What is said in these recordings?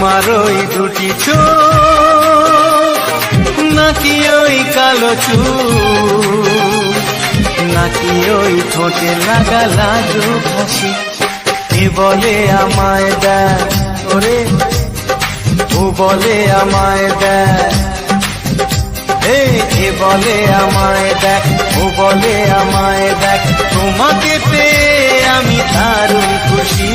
তোমার ওই দুটি চোখ নাকি ওই কালো চুল, নাকি ওই ঠোঁটে লাগা লাজুক হাসি। এ বলে আমায় দেখ ওরে, ও বলে আমায় দেখ, এ বলে আমায় দেখ, ও বলে আমায় দেখ, তোমাকে পেয়ে আমি দারুণ খুশি।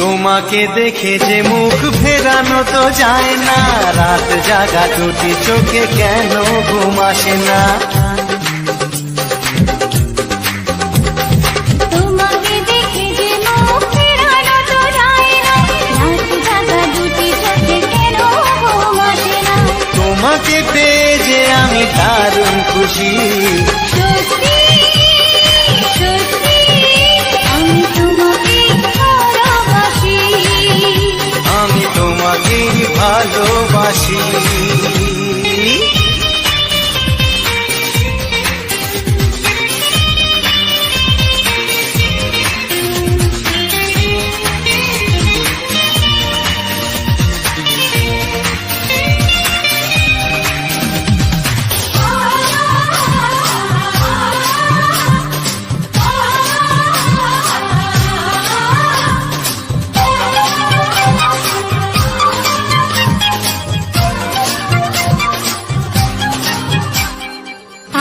তোমাকে দেখে যে মুখ ফেরানো তো যায় না, রাত জাগা দুটি চোখে কেন ঘুম আসে না। তোমাকে দেখে যে মুখ ফেরানো তো যায় না, রাত জাগা দুটি চোখে কেন ঘুম আসে না। তোমাকে পেয়ে যে আমি দারুণ খুশি। সত্যি সত্যি আমি তোমাকে ভালোবাসি, আমি তোমাকে ভালোবাসি।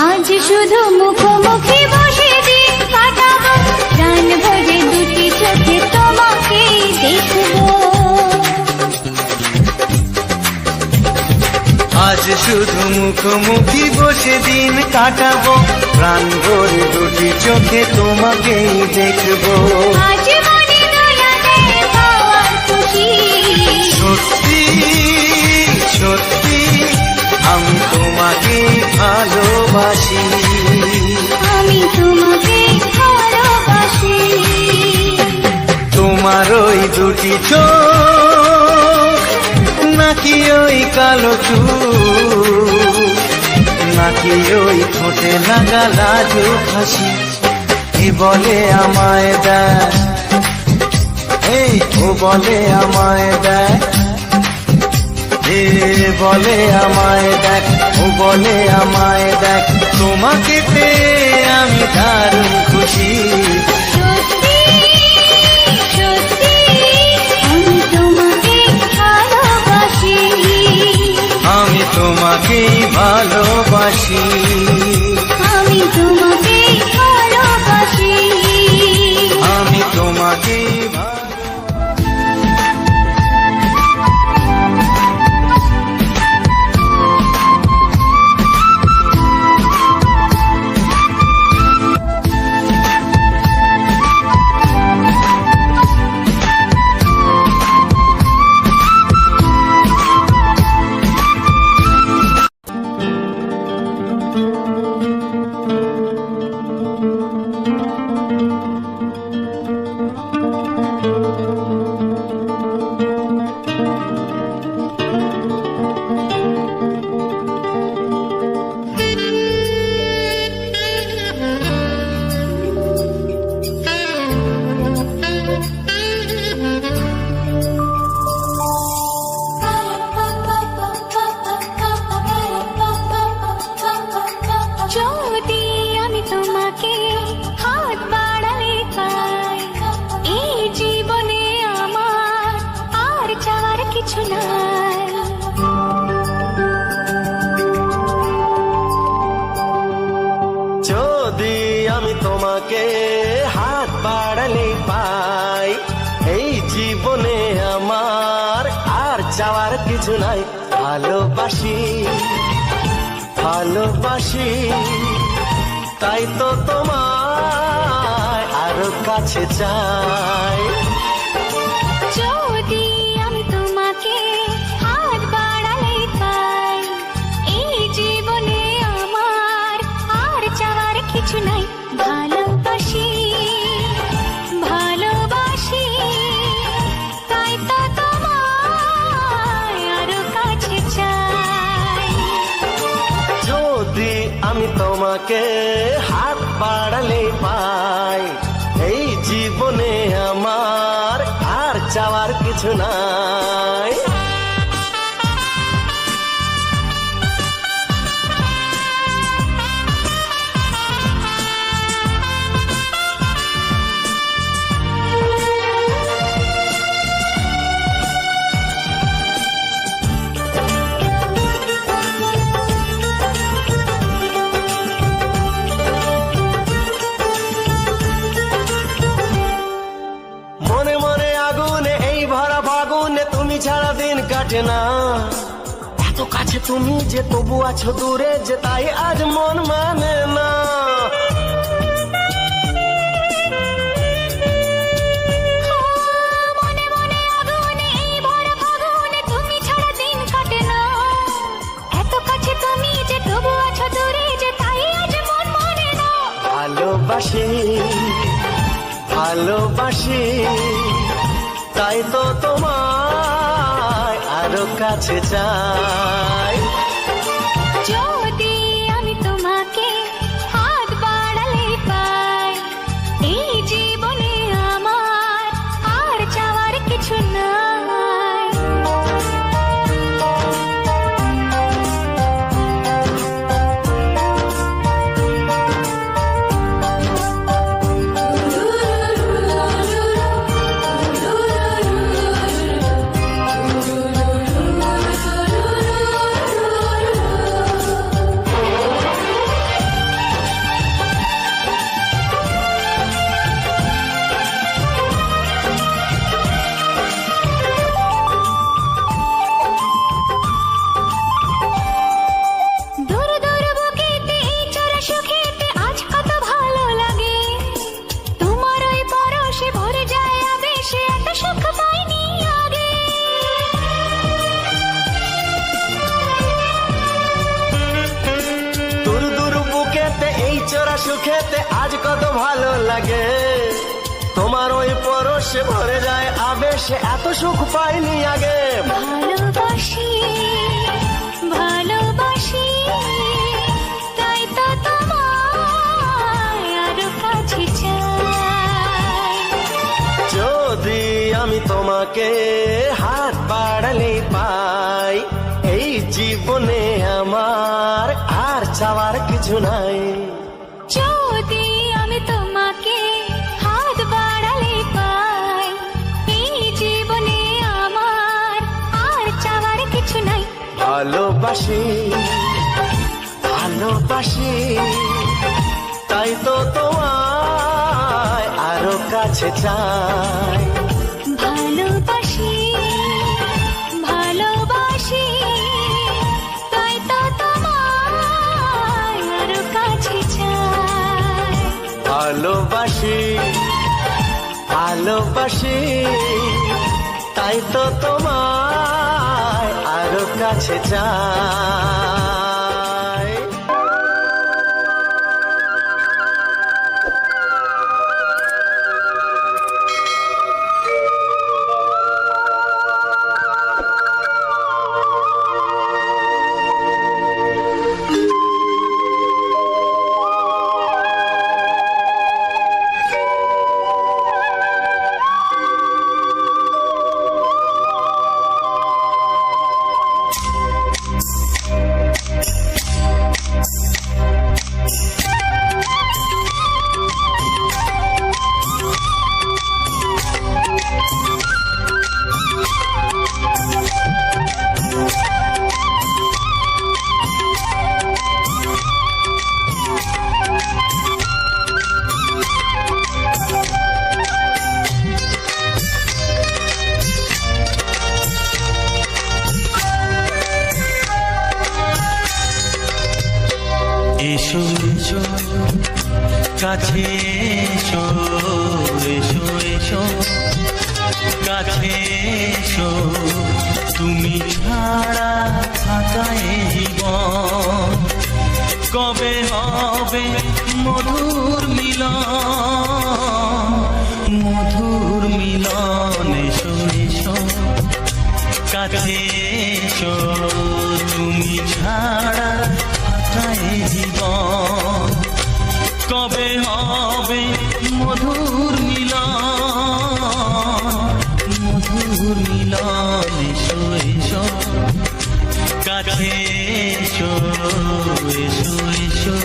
আজ শুধু মুখোমুখি বসে দিন কাটাবো, প্রাণ ভরে দুটি চোখে তোমাকে দেখবো। আজ শুধু মুখোমুখি বসে দিন কাটাবো, প্রাণ ভরে দুটি চোখে তোমাকেই দেখবো। আজ মনে দোলাতে পাওয়ার খুশি। সত্যি সত্যি আমি তোমাকে ভালোবাসি। আমি তোমাকে ভালোবাসি। তোমার ওই দুটি চোখ নাকি ওই কালো চুল, নাকি ওই ঠোঁটে লাগা লাজুক হাসি। এ বলে আমায় দেখ, এই ও বলে আমায় দেখ, এ বলে আমায় দেখ, ও বলে আমায় দেখ, তোমাকে পেয়ে আমি দারুণ খুশি। সত্যি সত্যি আমি তোমাকে ভালোবাসি, আমি তোমাকেই ভালোবাসি। আমি তোমাকে ভালোবাসি, আমি তোমাকেই তোমাকে হাত বাড়ালে পাই, এই জীবনে আমার আর চাওয়ার চাওয়ার কিছু নাই। ভালোবাসি ভালোবাসি তাই তো তোমায় আরো কাছে চাই। যদি আমি তোমাকে হাত বাড়ালে পাই, এই জীবনে আমার আর চাওয়ার কিছু নাই। ভালোবাসি ভালোবাসি তাই তো তোমায় আরো কাছে চাই। যদি আমি তোমাকে হাত বাড়ালে পাই, এই জীবনে আমার আর চাওয়ার কিছু নাই। মনে মনে আগুনে এই ভরা ফাগুনে তুমি ছাড়া দিন কাটে না। এত কাছে তুমি যে তবু আছো দূরে যে, তাই আজ মন মানে না। মনে মনে আগুনে এই ভরা ফাগুনে তুমি ছাড়া দিন কাটে না। এত কাছে তুমি যে তবু আছো দূরে যে, তাই আজ মন মানে না। ভালোবাসি ভালোবাসি তাই তো তোমায় আরো কাছে চাই। যদি আমি তোমাকে হাত বাড়ালে পাই, এই জীবনে আমার আর চাওয়ার কিছু নাই। দূর দূর বুকেতে এই চোরা সুখেতে আজ কত ভালো লাগে। তোমার ওই পরশে ভরে যায় আবেশে, এত সুখ পাইনি আগে। দূর দূর বুকেতে এই চোরা সুখেতে আজ কত ভালো লাগে। তোমার ওই পরশে ভরে যায় আবেশে, এত সুখ পাইনি আগে। ভালোবাসি ভালোবাসি তাই তো তোমায় আরো কাছে চাই। যদি আমি তোমাকে হাত বাড়ালে পাই, এই জীবনে আমার আর চাওয়ার কিছু নাই। যদি আমি তোমাকে হাত বাড়ালে পাই, এই জীবনে আমার আর চাওয়ার কিছু নাই। ভালোবাসি ভালোবাসি তাই তো তোমায় আরো কাছে চাই। ভালোবাসি ভালোবাসি তাই তো তোমায় আরো কাছে চাই। ভালোবাসি ভালোবাসি তাই তো তোমায় আরো কাছে চাই। কাছে এসো এসো এসো কাছে এসো তুমি ছাড়া থাকায় জীবন কবে হবে মধুর মিলন মধুর মিলন এসো এসো কাছে এসো তুমি ছাড়া থাকায় জীবন কবে হবে মধুর মিলন এসো এসো কাছে এসো এসো এসো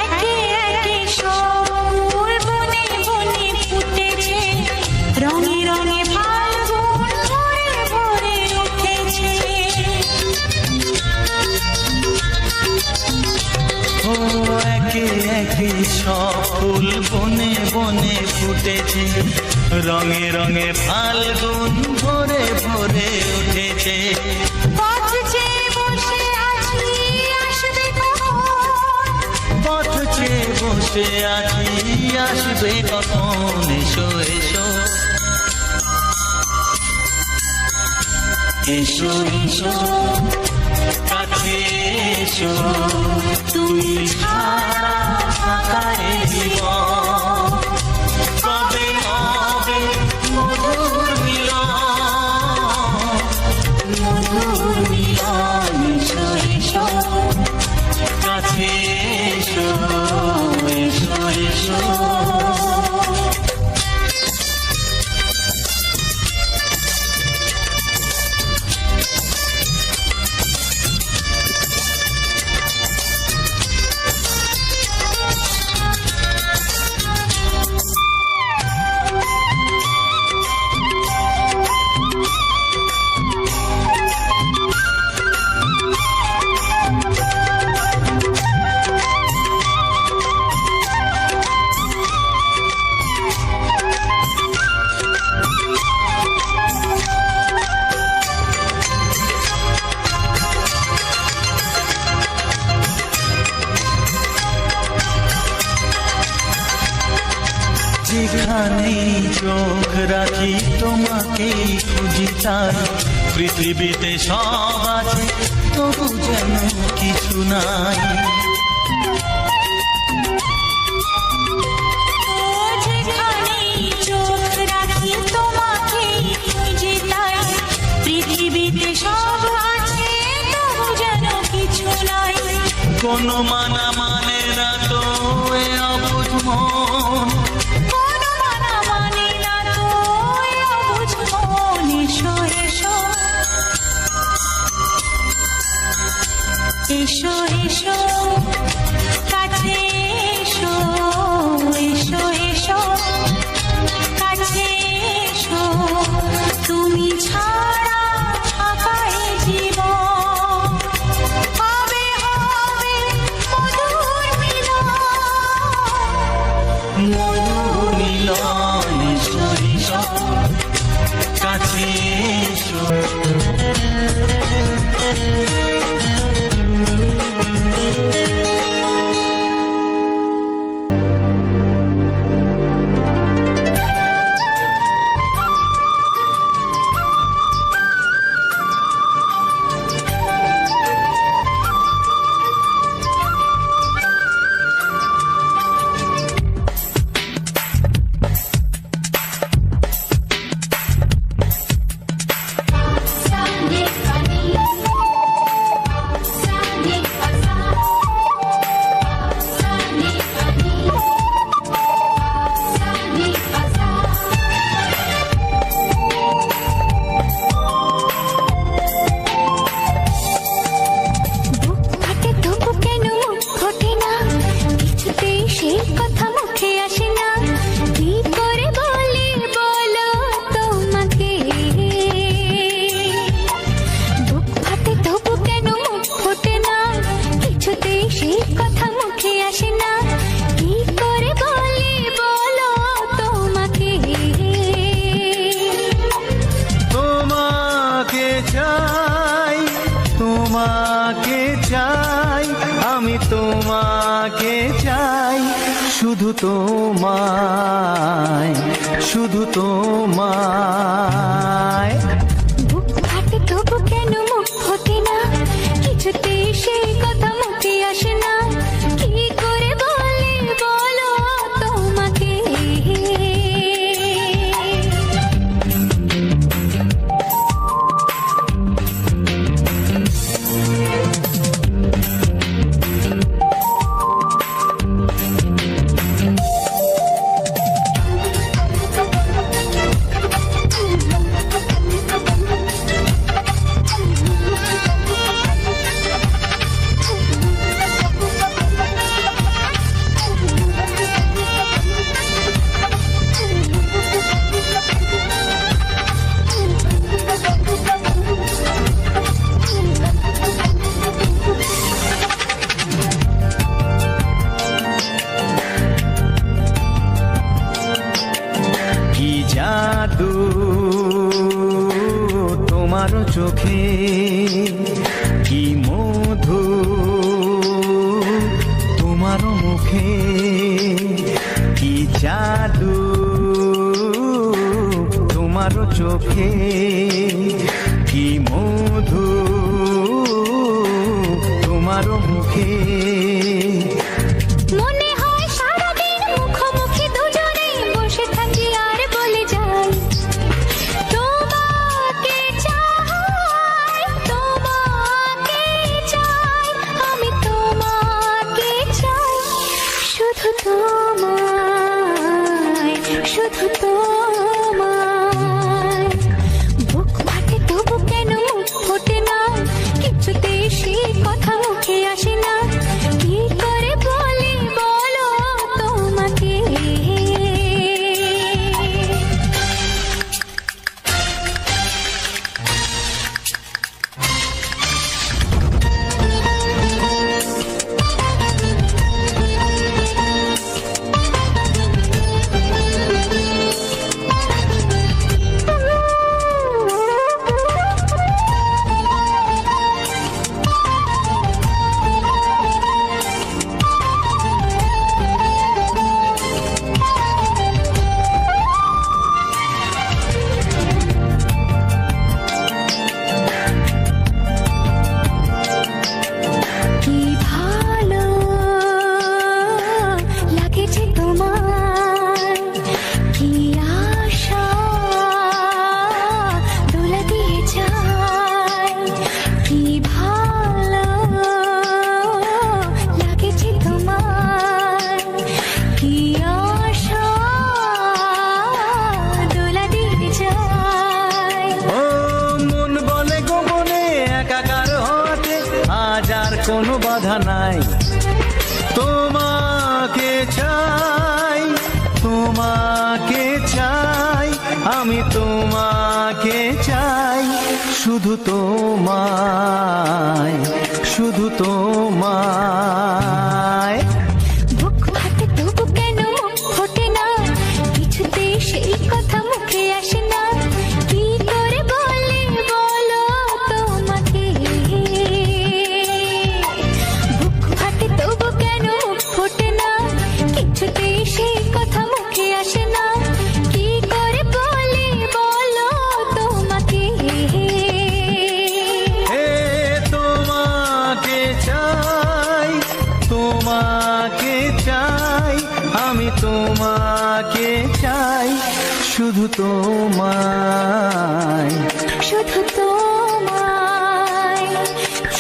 একে একে সব বনে বনে ফুটেছে, রঙে রঙে ফাল্গুন ভরে ভরে উঠেছে। ও একে একে সব ফুল বনে বনে ফুটেছে রঙে রঙে ফাল্গুন ভরে ভরে উঠেছে পথ চেয়ে বসে আছি, আসবে কখন? পথ চেয়ে বসে আছি আসবে কখন এসো এসো এসো এসো কাছে এসো তুমি ছাড়া থাকায় জীবন কবে হবে মধুর মিলন এসো এসো কাছে এসো এসো এসো যেখানেই চোখ রাখি তোমাকেই খুঁজি তাই পৃথিবীতে সব আছে তবু যেন কিছু নাই ও যেখানেই চোখ রাখি তোমাকেই খুঁজি তাই, পৃথিবীতে সব আছে তবু যেন কিছু নাই। কোনো মানা মানে না তো এ অবুঝ মন কোনো মানা মানে না তো এ অবুঝ মন। এসো এসো এসো এসো কাছে এসো এসো এসো কাছে এসো তুমি ছাড়া থাকায় জীবন হবে হবে মধুর মিলন মধুর মিলন এসো এসো কাছে এসো তোমাকে চাই, শুধু তোমায়, শুধু তোমায়। বুক ফাটে তবু কেন মুখ ফোটে না, কিছুতে সেই কথা মুখে আসে না, কি করে বলে বলো তোমাকে। কি জাদু তোমার চোখে, কি মধু তোমার মুখে, কি জাদু তোমার চোখে, কি মধু তোমার মুখে। মনে হয় সারাদিন মুখোমুখি দুজনে বসে থাকি আর বলে যাই, তোমাকে চাই, তোমাকে চাই, আমি তোমাকে চাই, শুধু তোমায়, শুধু তোমায়। বুক ফাটে তবু কেন মুখ ফোটে না, কিছুতে সেই কথা মুখে আসে না, কি করে বলি বলো তোমাকে। কি ভালো লাগেছে তোমার, কি আশা দোলা দিয়ে যায়, কি ভালো লাগেছে তোমার, কি আশা দোলা দিয়ে যায়। ও মন বলে গোপনে একাকার হতে আজ আর কোনো বাধা নাই, তোমাকে চাই, তোমাকে চাই, আমি তোমাকে চাই, শুধু তোমায়, শুধু তোমায়। বুক ফাটে তবু কেন মুখ ফোটে না, কিছুতে সেই কথা মুখে আসে না, কি করে বলে বলো তোমাকে। বুক ফাটে তবু কেন মুখ ফোটে না, কিছুতে সেই কথা মুখে আসে না, কি করে বলে বলো তোমাকে। হে তোমাকে চাই, তোমাকে চাই, আমি তোমাকে চাই, শুধু তোমায়, শুধু তোমায়,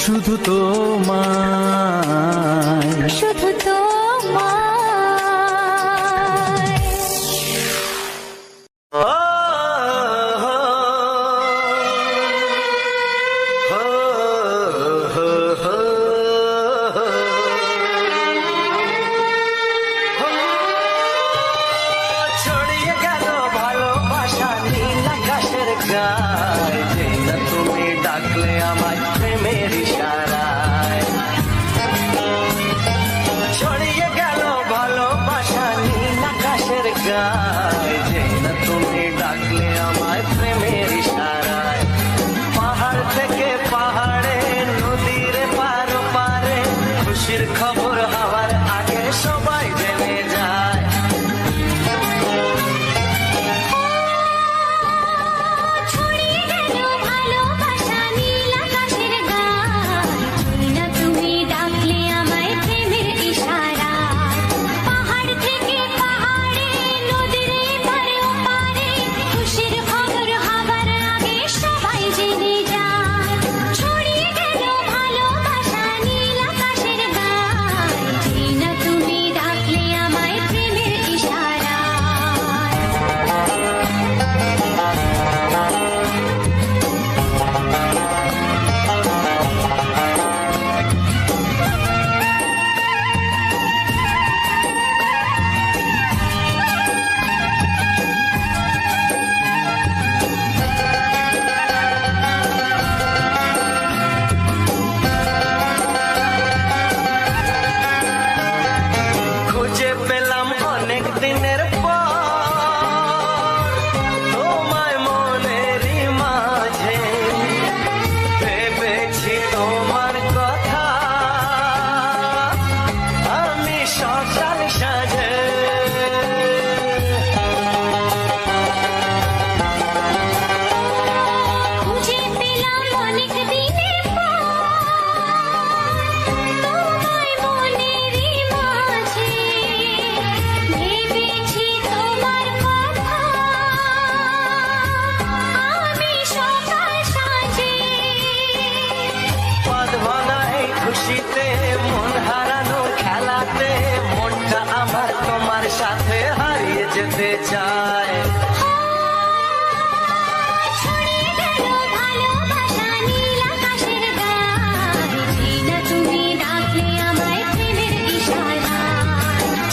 শুধু তোমায়। শুধু তোমায়। ছড়িয়ে গেল ভালোবাসা নীল আকাশের গায়ে, যেই না তুমি ডাকলে আমায় প্রেমের ইশারায়। ছড়িয়ে গেল ভালোবাসা নীল আকাশের গায়ে, যেই না তুমি ডাকলে আমায় প্রেমের ইশারায়। পাহাড় থেকে পাহাড়ে, নদীর পার পারে, খুশির খবর হওয়ার সাথে হারিয়ে যেতে চায়। ছড়িয়ে গেল ভালোবাসা নীল আকাশের গায়ে, যে না তুমি ডাকলে আমায় প্রেমের ইশারায়।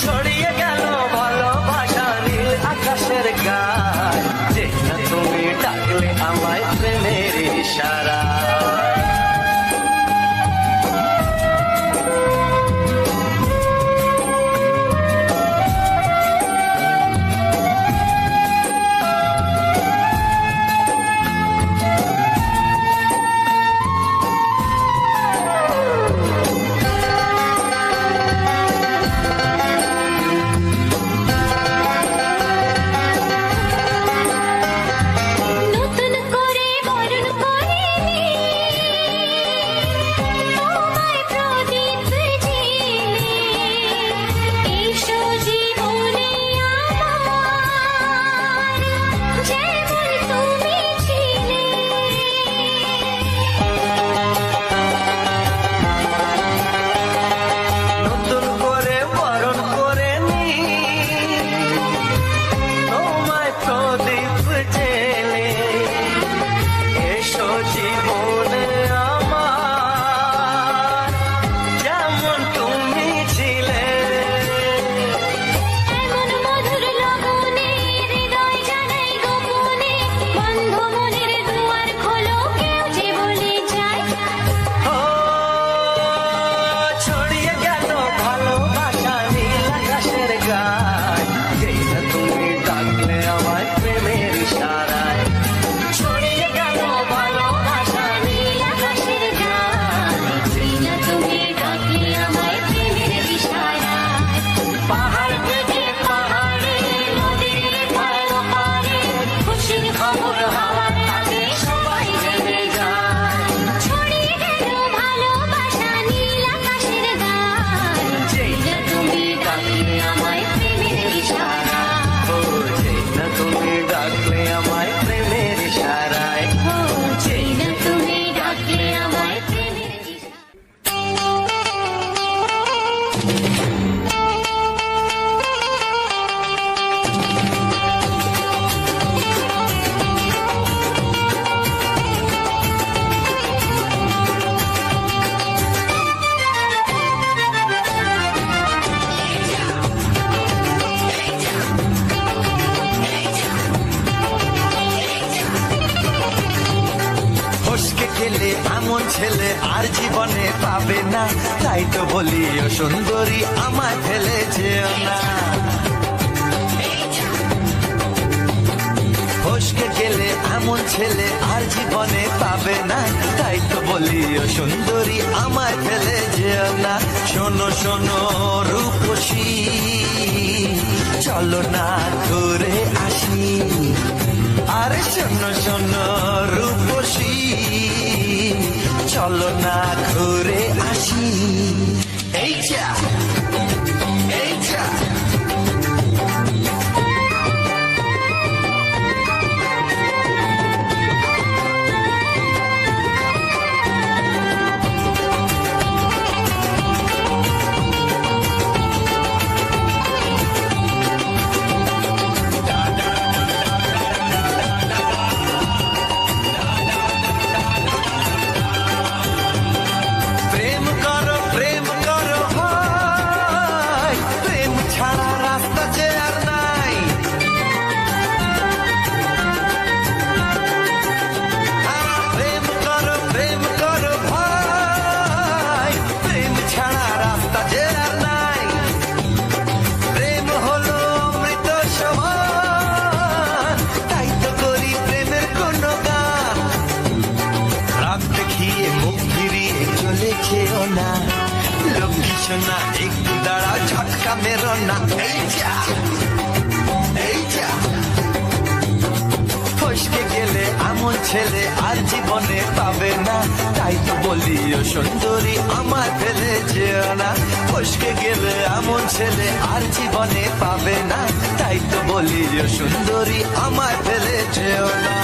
ছড়িয়ে গেল ভালোবাসা নীল আকাশের গায়, যে না তুমি ডাকলে আমায় প্রেমের ইশারা। নতুন করে বরণ করে তোমায় প্রদীপ জেলে, এসো জীবনে আমার, যেমন তুমি ছিলে। নতুন করে বরণ করে নি তোমায় প্রদীপ জেলে, এসো জীবনে আমার, যেমন তুমি ছিলে। এমন মধুর লগনে হৃদয় জানাই গোপনে, বন্ধ মনের দুয়ার খোলো, কেউ যে বলে যায়। ও ছড়িয়ে গেল ভালোবাসা নীল আকাশের গায়, যেই না তুমি ডাকলে আমায় প্রেমের ইশারায়। ছড়িয়ে গেল ভালোবাসা নীল আকাশের গায়ে, যে না তুমি ডাকলে আমায় প্রেমের ইশারায়। পাহাড় থেকে পাহাড়ে, নদীর পাড় পাড়ে, খুশির খবর হাওয়ার কাছে সবাই জেনে যায়। ছড়িয়ে গেল ভালোবাসা নীল আকাশের গায়ে, যে না তুমি ডাকলে আমায় প্রেমের ইশারায়। ও যেই না তুমি ডাকলে আমায় প্রেমের ইশারায়। ও যে না তুমি ডাকলে আমায় প্রেমের ইশারায়। ফসকে গেলে এমন ছেলে আর জীবনে পাবে না, তাই তো বলি ও সুন্দরী আমায় ফেলে যেও না। ফসকে গেলে এমন ছেলে আর জীবনে পাবে না, তাই তো বলি ও সুন্দরী আমায় ফেলে যেও না। শোনো শোনো রূপসী, চলো না ঘুরে আসি। আরে শোনো শোনো রূপসী, চলো না ঘুরে আসি। এই যা এই যা প্রেম করো ভাই, প্রেম ছাড়া রাস্তা যে আর নাই। প্রেম করো ভাই, প্রেম ছাড়া রাস্তা যে আর নাই। প্রেম হলো অমৃত সমান, তাই তো করি প্রেমের কোনো গান। রাত দেখিয়ে মুখ ফিরিয়ে চলে যেও না, লক্ষ্মী সোনা একটু দাঁড়া, ঝটকা মেরো না। এই যা এই যা ফসকে গেলে এমন ছেলে আর জীবনে পাবে না, তাই তো বলি ও সুন্দরী আমায় ফেলে যেও না। ফসকে গেলে এমন ছেলে আর জীবনে পাবে না, তাই তো বলি ও সুন্দরী আমায় ফেলে যেও না।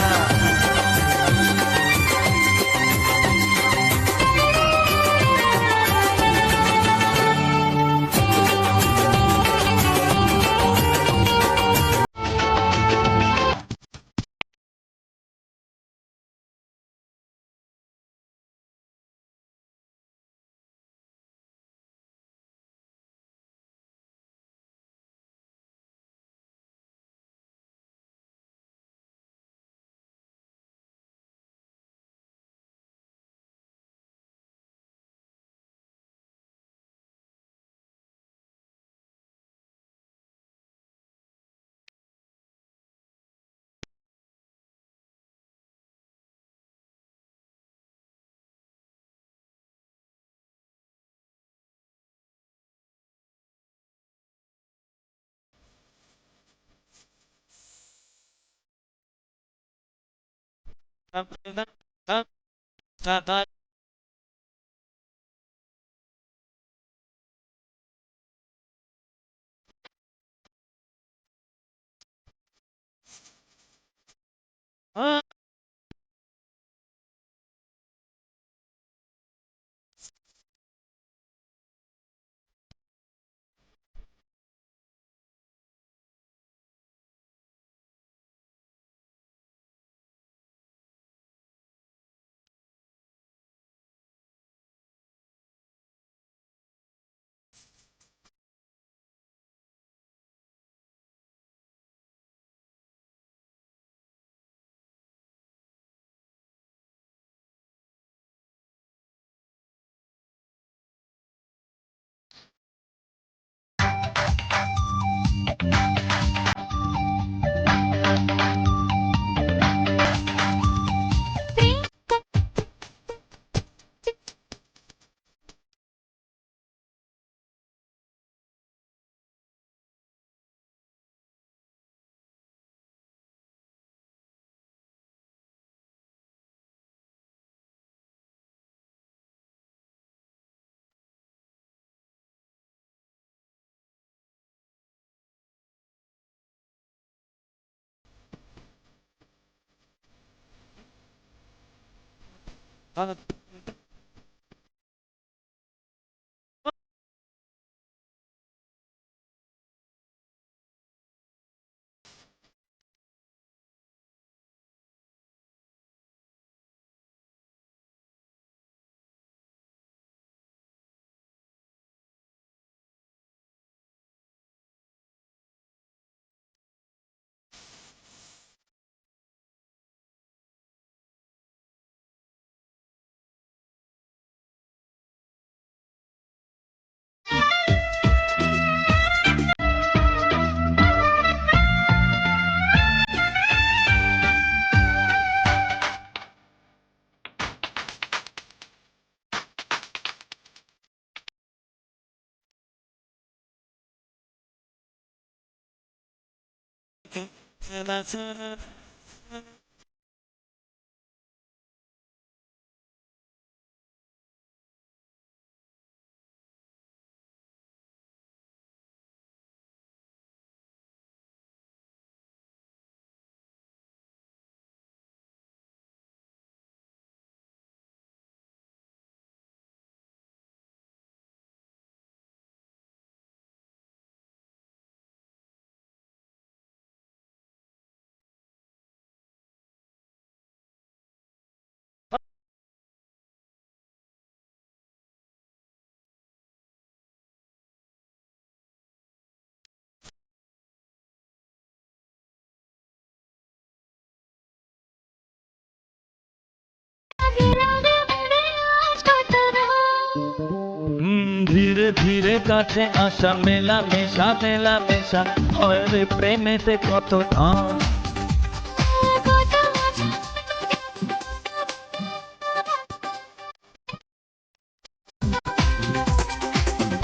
ধীরে ধীরে কাছে আসা মেলা মেশা হয় রে প্রেমেতে কত ধান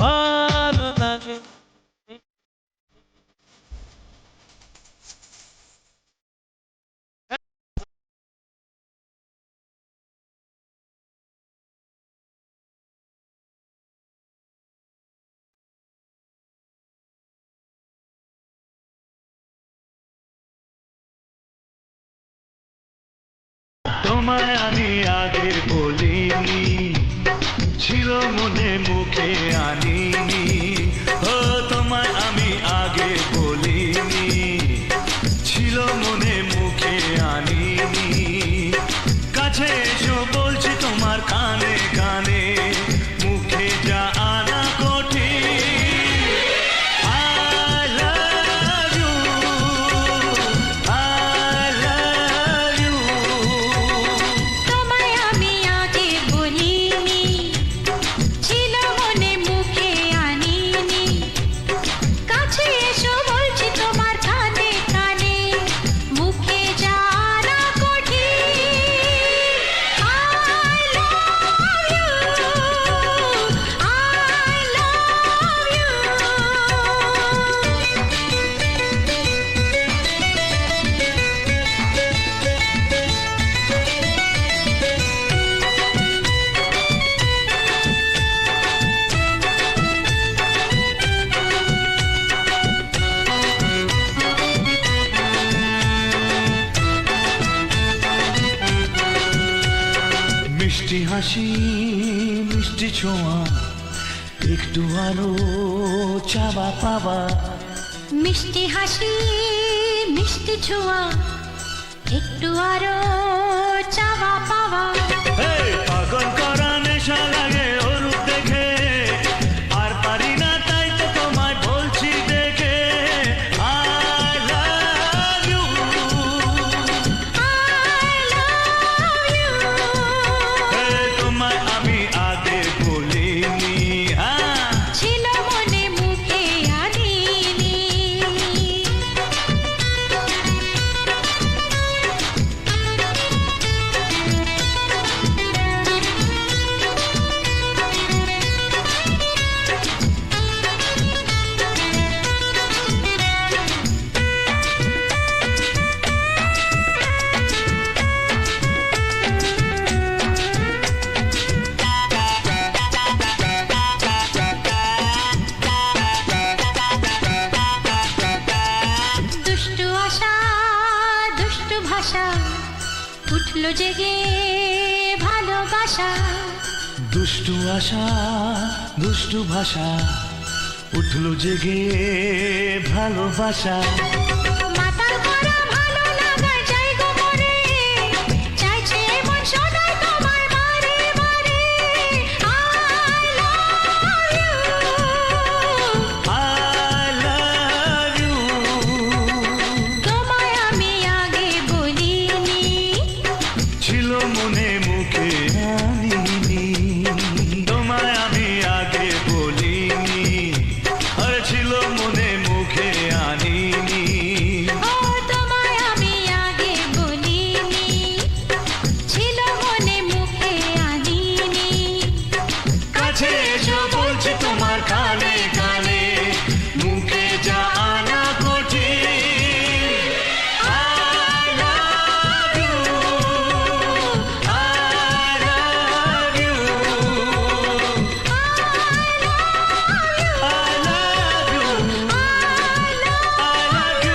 ভালো লাগে তোমায় আমি আগে বলিনি ছিল মনে মুখে আনিনি ও তোমায় আমি আগে বলিনি ছিল মনে মুখে আনিনি কাছে এসো বলছি তোমার কানে কানে মুখে যা আনা কঠিন I love you I love you তোমায় আমি আগে বলিনি ছিল মনে মুখে মিষ্টি হাসি মিষ্টি ছোঁয়া একটু আরো চাওয়া পাওয়া মিষ্টি হাসি মিষ্টি ছোঁয়া একটু আরো চাওয়া পাওয়া এই পাগল করা নেশা লাগে ওর রূপ দেখে আর পারি না তাই তো তোমায় বলছি দেখে I love you এই তোমায় আমি আগে বলিনি ছিল মনে মুখে আনিনি দুষ্টু আশা দুষ্টু ভাষা উঠলো জেগে ভালোবাসা দুষ্টু আশা দুষ্টু ভাষা উঠলো জেগে ভালোবাসা মাতাল করা ভালো লাগার জায়গা মরে চাইছে মন সদাই তোমার বারে বারে I love you I love you তোমায় আমি আগে বলিনি ছিল মনে মুখে আনিনি তোমায় আমি আগে বলিনি আর ছিল মনে মুখে আনিনি ও তোমায় আমি আগে বলিনি ছিল মনে মুখে আনিনি কাছে এসো বলছি তোমার কানে কানে মুখে যা আনা কঠিন I love you I love you I love you I love you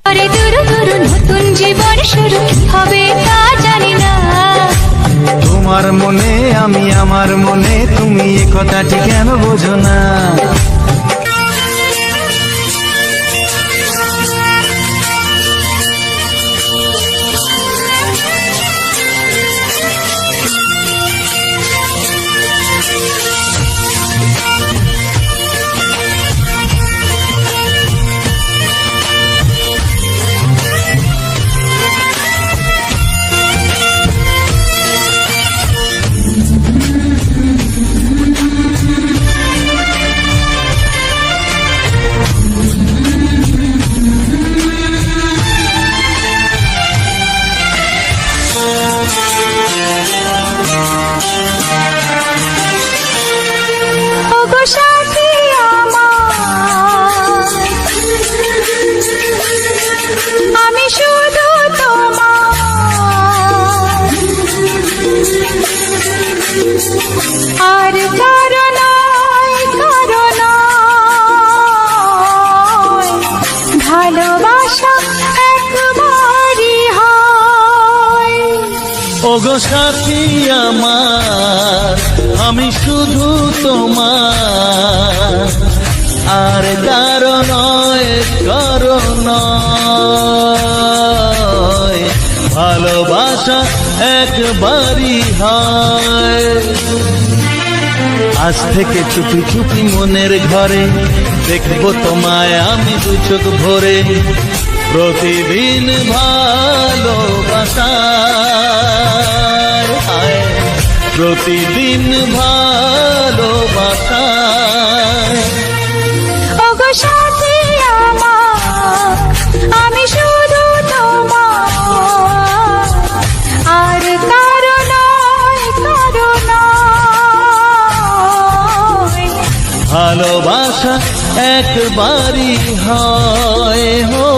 পরে দুরু দুরু নতুন জীবন শুরু হবে তা জানি না তোমার মনে আমি আমার মনে তুমি এ কথাটি কেন বোঝো না ওগো সাথী আমার আমি শুধু তোমার আর কারো নয় ভালোবাসা একবারই হয় ওগো সাথী আমার আমি শুধু তোমার আর কারো নয় ভালোবাসা একবারই হয় আজ থেকে চুপি চুপি মনের ঘরে দেখবো তোমায় আমি দু চোখ ভরে প্রতিদিন ভালোবাসার প্রতিদিন ভালোবাসায়। ওগো সাথী আমার, আমি শুধু তোমার, আর কারো নয়, কারো নয়। ভালোবাসা একবারই হয় হো।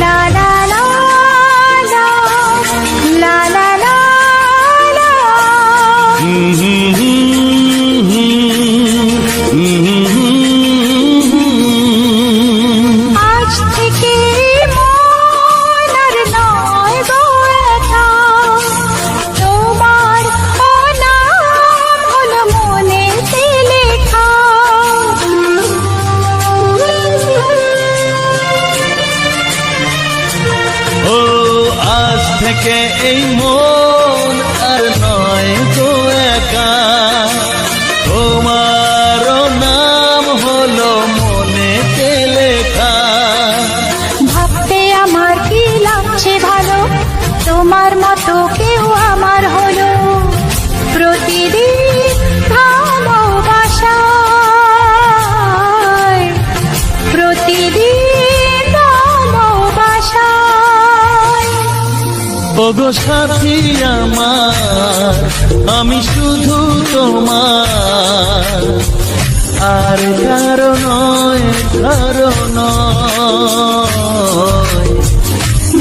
লা লা লা লা, লা লা লা লা। আজ থেকে মন আর নয় গো একা, তোমার ও নাম হলো মনেতে লেখা। ও আজ থেকে এই মন আর নয় গো একা, তোমার নাম হলো মনেতে লেখা। ভাবতে আমার কি লাগছে ভালো, তোমার মতো কেউ আমার হলো। প্রতিদিন ভালোবাসায়, প্রতিদিন ভালোবাসায়। ওগো সাথী আমার, আমি শুধু তোমার, আর কারো নয়, কারো নয়।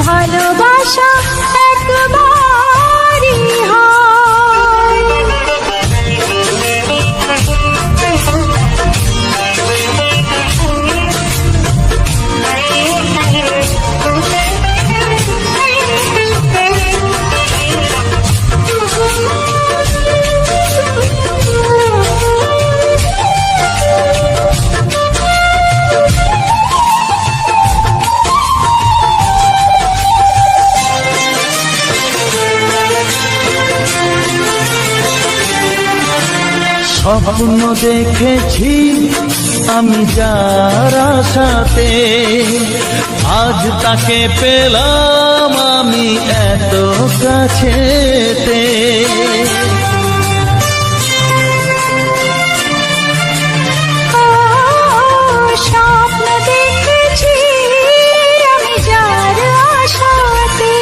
ভালোবাসা একবারই হয়। স্বপ্ন দেখেছি আমি যার সাথে, আজ তাকে পেলাম আমি এত কাছেতে। স্বপ্ন দেখেছি আমি যার আশাতে,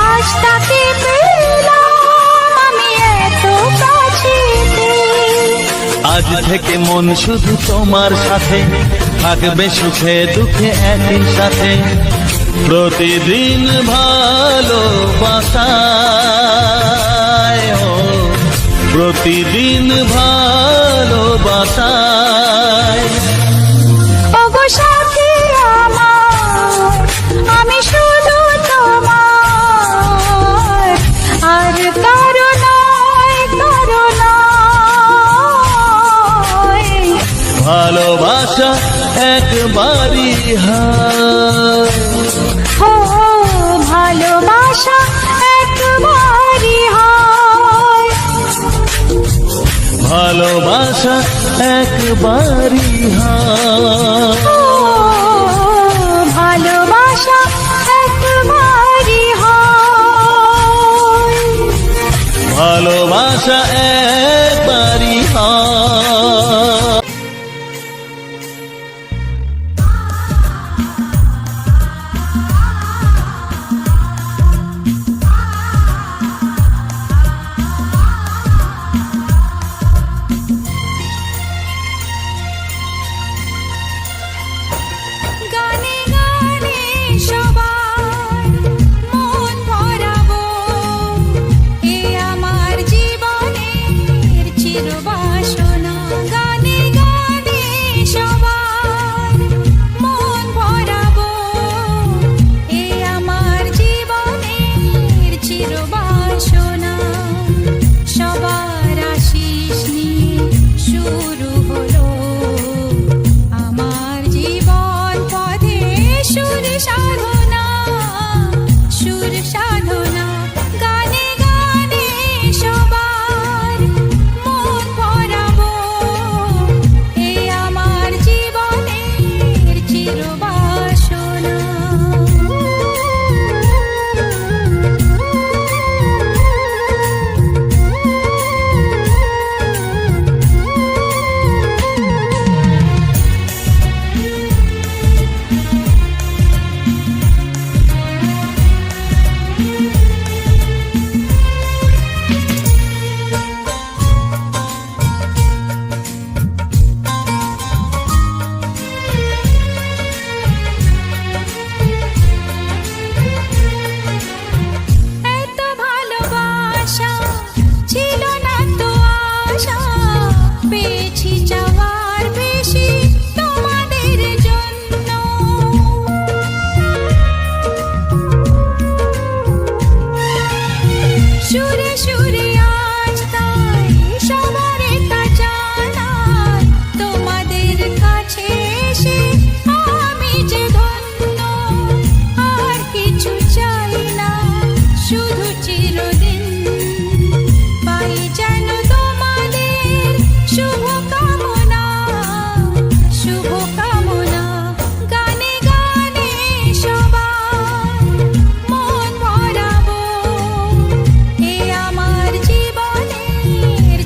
আজ তাকে পেলাম আমি এত কাছেতে। আজ থেকে মন শুধু তোমার সাথে, থাকবে সুখে দুঃখে একই সাথে। প্রতিদিন ভালোবাসায় ও, প্রতিদিন ভালোবাসায়। ওগো সাথী আমার, আমি শুধু তোমার, আর কারো নয়, কারো নয়। ভালোবাসা একবারই হয়। ও ভালোবাসা একবারই হয়। ভালোবাসা একবারই হয়। ও ভালোবাসা একবারই হয়। ভালোবাসা একবারই হয়। গানে গানে সবার মন ভরাবো, এ আমার জীবনের সুরে আজ তাই সবারে তা জানাই তোমাদের কাছে এসে আমি যে ধন্য আর কিছু চাই না শুধু চিরদিন পাই যেন তোমাদের শুভকামনা শুভকামনা গানে গানে সবার মন ভরাবো এ আমার জীবনের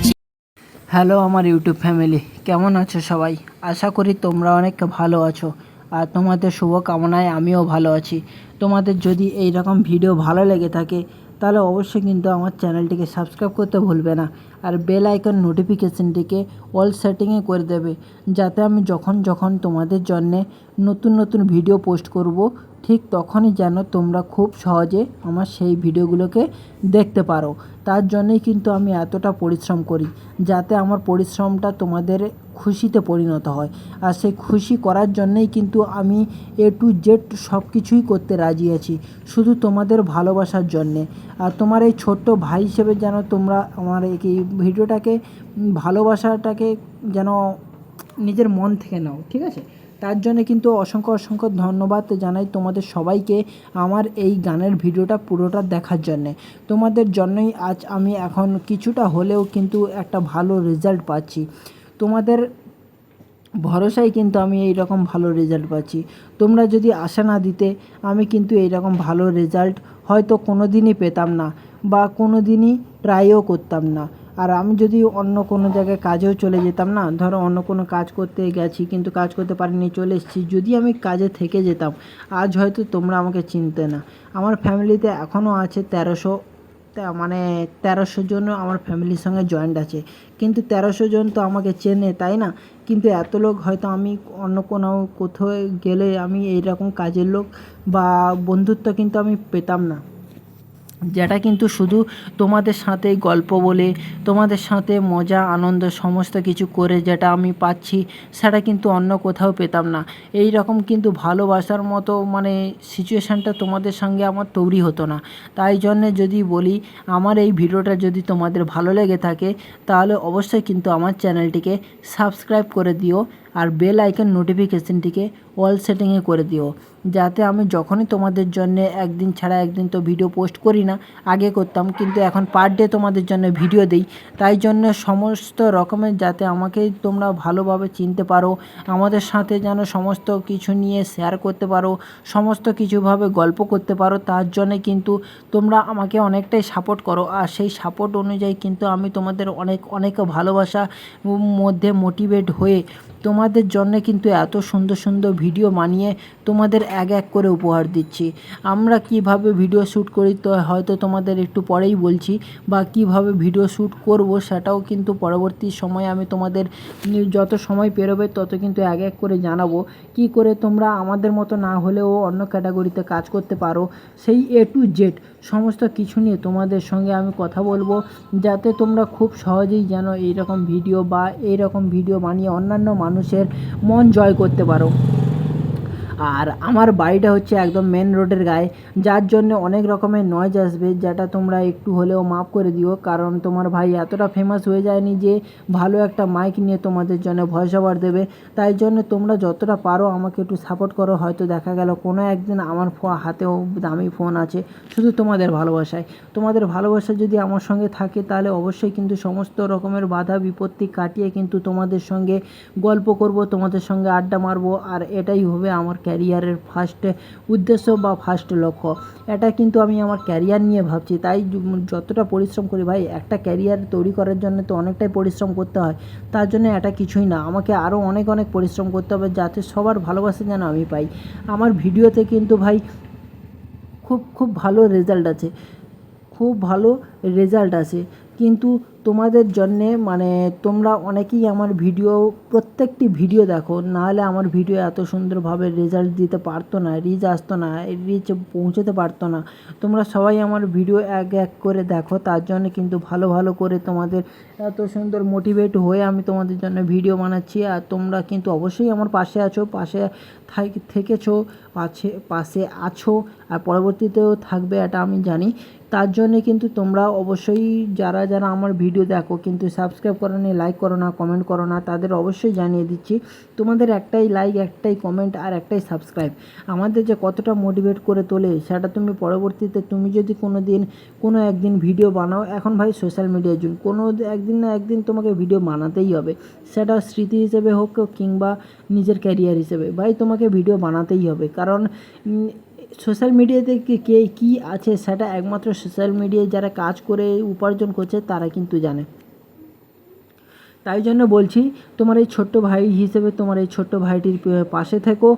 হ্যালো আমার ইউটিউব ফ্যামিলি, কেমন আছো সবাই? আশা করি তোমরা অনেক ভালো আছো আর তোমাদের শুভকামনায় আমিও ভালো আছি। তোমাদের যদি এই রকম ভিডিও ভালো লেগে থাকে তাহলে অবশ্যই কিন্তু আমার চ্যানেলটিকে সাবস্ক্রাইব করতে ভুলবে না আর বেল আইকন নোটিফিকেশনটিকে অল সেটিংয়ে করে দেবে, যাতে আমি যখন তোমাদের জন্যে নতুন নতুন ভিডিও পোস্ট করব ঠিক তখনই যেন তোমরা খুব সহজে আমার সেই ভিডিওগুলোকে দেখতে পারো। তার জন্যই কিন্তু আমি এতটা পরিশ্রম করি, যাতে আমার পরিশ্রমটা তোমাদের খুশিতে পরিণত হয়। আর সেই খুশি করার জন্যই কিন্তু আমি A to Z সব কিছুই করতে রাজি আছি, শুধু তোমাদের ভালোবাসার জন্যে। আর তোমার এই ছোট্ট ভাই হিসেবে যেন তোমরা আমার এই ভিডিওটাকে ভালোবাসাটাকে যেন নিজের মন থেকে নাও, ঠিক আছে? তার জন্য কিন্তু অসংখ্য ধন্যবাদ জানাই তোমাদের সবাইকে আমার এই গানের ভিডিওটা পুরোটা দেখার জন্যে। তোমাদের জন্যই আজ আমি এখন কিছুটা হলেও কিন্তু একটা ভালো রেজাল্ট পাচ্ছি। তোমাদের ভরসায় কিন্তু আমি এই রকম ভালো রেজাল্ট পাচ্ছি। তোমরা যদি আশা না দিতে আমি কিন্তু এই রকম ভালো রেজাল্ট হয়তো কোনো দিনই পেতাম না বা কোনো দিনই ট্রাইও করতাম না। আর আমি যদি অন্য কোনো জায়গায় কাজেও চলে যেতাম না, ধরো অন্য কোনো কাজ করতে গেছি কিন্তু কাজ করতে পারিনি, চলে এসেছি, যদি আমি কাজে থেকে যেতাম আজ হয়তো তোমরা আমাকে চিনতে না। আমার ফ্যামিলিতে এখনও আছে 1300 জন আমার ফ্যামিলির সঙ্গে জয়েন্ট আছে, কিন্তু 1300 জন তো আমাকে চেনে, তাই না? কিন্তু এত লোক হয়তো আমি অন্য কোনো কোথাও গেলে আমি এইরকম কাজের লোক বা বন্ধুত্ব কিন্তু আমি পেতাম না, যেটা কিন্তু শুধু তোমাদের সাথে গল্প বলে তোমাদের সাথে মজা আনন্দ সমস্ত কিছু করে যেটা আমি পাচ্ছি সেটা কিন্তু অন্য কোথাও পেতাম না। এই রকম কিন্তু ভালোবাসার মতো সিচুয়েশানটা তোমাদের সঙ্গে আমার তৈরি হতো না। তাই জন্যে যদি বলি আমার এই ভিডিওটা যদি তোমাদের ভালো লেগে থাকে তাহলে অবশ্যই কিন্তু আমার চ্যানেলটিকে সাবস্ক্রাইব করে দিও আর বেল আইকন নোটিফিকেশনটিকে অল সেটিংয়ে করে দিও, যাতে আমি যখনই তোমাদের জন্য একদিন ছাড়া একদিন তো ভিডিও পোস্ট করি না, আগে করতাম কিন্তু এখন পার ডে তোমাদের জন্য ভিডিও দিই। তাই জন্য সমস্ত রকমের যাতে আমাকে তোমরা ভালোভাবে চিনতে পারো, আমাদের সাথে যেন সমস্ত কিছু নিয়ে শেয়ার করতে পারো, সমস্ত কিছুভাবে গল্প করতে পারো, তার জন্যে কিন্তু তোমরা আমাকে অনেকটাই সাপোর্ট করো। আর সেই সাপোর্ট অনুযায়ী কিন্তু আমি তোমাদের অনেক ভালোবাসা মধ্যে মোটিভেট হয়ে তোমাদের জন্য কিন্তু এত সুন্দর ভিডিও বানিয়ে তোমাদের এক করে উপহার দিচ্ছি। আমরা কিভাবে ভিডিও শ্যুট করি তো হয়তো তোমাদের একটু পরেই বলছি, বা কিভাবে ভিডিও শ্যুট করব সেটাও কিন্তু পরবর্তী সময়ে আমি তোমাদের যত সময় পেরোবে তত কিন্তু এক করে জানাবো, কি করে তোমরা আমাদের মতো না হলেও অন্য ক্যাটাগরিতে কাজ করতে পারো। সেই A to Z সমস্ত কিছু নিয়ে তোমাদের সঙ্গে আমি কথা বলবো, যাতে তোমরা খুব সহজেই যেন এইরকম ভিডিও বা এইরকম ভিডিও বানিয়ে অন্যান্য মানুষের মন জয় করতে পারো। আর আমার বাড়িটা হচ্ছে একদম মেন রোডের গায়ে, যার জন্য অনেক রকমের নয়েজ আসবে, যেটা তোমরা একটু হলেও মাফ করে দিও, কারণ তোমার ভাই এতটা ফেমাস হয়ে যায়নি যে ভালো একটা মাইক নিয়ে তোমাদের জন্য ভয়েস ওভার দেবে। তাই জন্য তোমরা যতটা পারো আমাকে একটু সাপোর্ট করো। হয়তো দেখা গেল কোনো একদিন আমার হাতেও দামি ফোন আছে, শুধু তোমাদের ভালোবাসায়। তোমাদের ভালোবাসা যদি আমার সঙ্গে থাকে তাহলে অবশ্যই কিন্তু সমস্ত রকমের বাধা বিপত্তি কাটিয়ে কিন্তু তোমাদের সঙ্গে গল্প করব, তোমাদের সঙ্গে আড্ডা মারবো। আর এটাই হবে আমার ক্যারিয়ারের ফার্স্ট উদ্দেশ্য বা ফার্স্ট লক্ষ্য। এটা কিন্তু আমি আমার ক্যারিয়ার নিয়ে ভাবছি, তাই যতটা পরিশ্রম করি ভাই, একটা ক্যারিয়ার তৈরি করার জন্য তো অনেকটাই পরিশ্রম করতে হয়। তার জন্য এটা কিছুই না, আমাকে আরও অনেক পরিশ্রম করতে হবে, যাতে সবার ভালোবাসা যেন আমি পাই। আমার ভিডিওতে কিন্তু ভাই খুব ভালো রেজাল্ট আছে, খুব ভালো রেজাল্ট আছে, কিন্তু তোমাদের জন্যে তোমরা অনেকেই আমার ভিডিও প্রত্যেকটি ভিডিও দেখো, নাহলে আমার ভিডিও এত সুন্দরভাবে রেজাল্ট দিতে পারতো না, রিচ আসতো না, রিচ পৌঁছতে পারতো না। তোমরা সবাই আমার ভিডিও এক করে দেখো, তার জন্য কিন্তু ভালো করে তোমাদের এত সুন্দর মোটিভেট হয়ে আমি তোমাদের জন্য ভিডিও বানাচ্ছি। আর তোমরা কিন্তু অবশ্যই আমার পাশে আছো, থেকেছো, পাশে আছো আর পরবর্তীতেও থাকবে, এটা আমি জানি। তার জন্যে কিন্তু তোমরা অবশ্যই যারা যারা আমার ভিডিও দেখো কিন্তু সাবস্ক্রাইব করো না, লাইক করো না, কমেন্ট করো না, তাদের অবশ্যই জানিয়ে দিচ্ছি তোমাদের একটাই লাইক, একটাই কমেন্ট আর একটাই সাবস্ক্রাইব আমাদের যে কতটা মোটিভেট করে তোলে সেটা তুমি পরবর্তীতে তুমি যদি কোনো একদিন ভিডিও বানাও, এখন ভাই সোশ্যাল মিডিয়ার জন্য কোনো একদিন না একদিন তোমাকে ভিডিও বানাতেই হবে, সেটা স্মৃতি হিসেবে হোক কিংবা নিজের ক্যারিয়ার হিসেবে, ভাই তোমাকে ভিডিও বানাতেই হবে। কারণ সোশ্যাল মিডিয়াতে কে কী আছে সেটা একমাত্র সোশ্যাল মিডিয়ায় যারা কাজ করে উপার্জন করছে তারা কিন্তু জানে। তাই জন্য বলছি তোমার এই ছোট্ট ভাই হিসেবে তোমার এই ছোট্ট ভাইটির পাশে থেকো,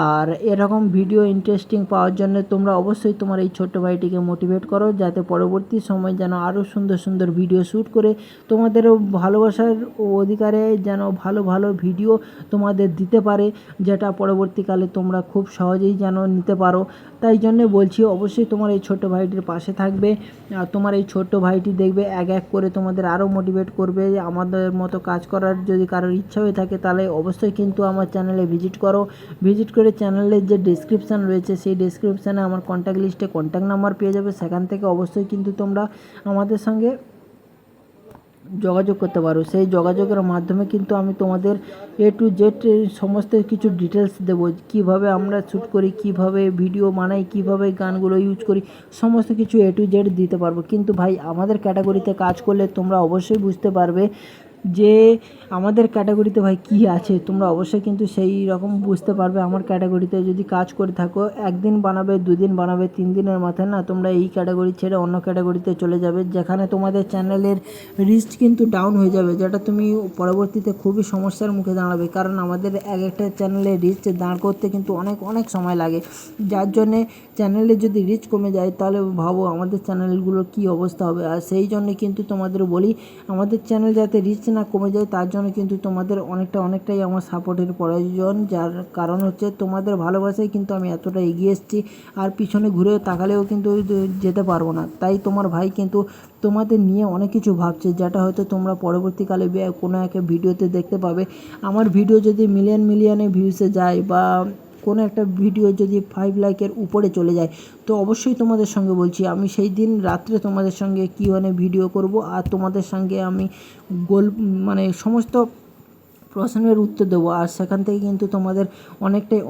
আর এরকম ভিডিও ইন্টারেস্টিং পাওয়ার জন্য তোমরা অবশ্যই তোমার এই ছোট্ট ভাইটিকে মোটিভেট করো, যাতে পরবর্তী সময় যেন আরও সুন্দর সুন্দর ভিডিও শ্যুট করে তোমাদেরও ভালোবাসার অধিকারে যেন ভালো ভালো ভিডিও তোমাদের দিতে পারে, যেটা পরবর্তীকালে তোমরা খুব সহজেই যেন নিতে পারো। তাই জন্যে বলছি অবশ্যই তোমার এই ছোট্ট ভাইটির পাশে থাকবে, আর তোমার এই ছোট্ট ভাইটি দেখবে এক এক করে তোমাদের আরও মোটিভেট করবে। আমাদের মতো কাজ করার যদি কারোর ইচ্ছা হয়ে থাকে তাহলে অবশ্যই কিন্তু আমার চ্যানেলে ভিজিট করো, ভিজিট করে চ্যানেলের যে ডেসক্রিপশান রয়েছে সেই ডেসক্রিপশানে আমার কন্ট্যাক্ট লিস্টে কন্ট্যাক্ট নাম্বার পেয়ে যাবে, সেখান থেকে অবশ্যই কিন্তু তোমরা আমাদের সঙ্গে যোগাযোগ করতে পারো। সেই যোগাযোগের মাধ্যমে কিন্তু আমি তোমাদের A to Z সমস্ত কিছু ডিটেলস দেবো, কিভাবে আমরা শ্যুট করি, কিভাবে ভিডিও বানাই, কিভাবে গানগুলো ইউজ করি, সমস্ত কিছু A to Z দিতে পারবো। কিন্তু ভাই আমাদের ক্যাটাগরিতে কাজ করলে তোমরা অবশ্যই বুঝতে পারবে যে আমাদের ক্যাটাগরিতে ভাই কী আছে, তোমরা অবশ্যই কিন্তু সেই রকম বুঝতে পারবে। আমার ক্যাটাগরিতে যদি কাজ করে থাকো, একদিন বানাবে, দুদিন বানাবে, 3 দিনের মাথায় না তোমরা এই ক্যাটাগরি ছেড়ে অন্য ক্যাটাগরিতে চলে যাবে, যেখানে তোমাদের চ্যানেলের রিচ কিন্তু ডাউন হয়ে যাবে, যেটা তুমি পরবর্তীতে খুবই সমস্যার মুখে দাঁড়াবে। কারণ আমাদের এক একটা চ্যানেলে রিচ দাঁড় করতে কিন্তু অনেক সময় লাগে, যার জন্যে চ্যানেলে যদি রিচ কমে যায় তাহলে ভাবো আমাদের চ্যানেলগুলোর কী অবস্থা হবে। আর সেই জন্য কিন্তু তোমাদের বলি আমাদের চ্যানেল যাতে রিচ না কমে যায় তার জন্য কিন্তু তোমাদের অনেকটাই আমার সাপোর্টের প্রয়োজন, যার কারণ হচ্ছে তোমাদের ভালোবাসায় কিন্তু আমি এতটা এগিয়ে এসেছি, আর পিছনে ঘুরে তাকালেও কিন্তু যেতে পারবো না। তাই তোমার ভাই কিন্তু তোমাদের নিয়ে অনেক কিছু ভাবছে, যেটা হয়তো তোমরা পরবর্তীকালে কোনো একটা ভিডিওতে দেখতে পাবে। আমার ভিডিও যদি মিলিয়নে ভিউসে যায় বা কোনো একটা ভিডিও যদি 5 লাইকের উপরে চলে যায়, তো অবশ্যই তোমাদের সঙ্গে বলছি আমি সেই দিন রাত্রে তোমাদের সঙ্গে Q&A ভিডিও করব, আর তোমাদের সঙ্গে আমি সমস্ত প্রশ্নের উত্তর দেবো, আর সেখান থেকে কিন্তু তোমাদের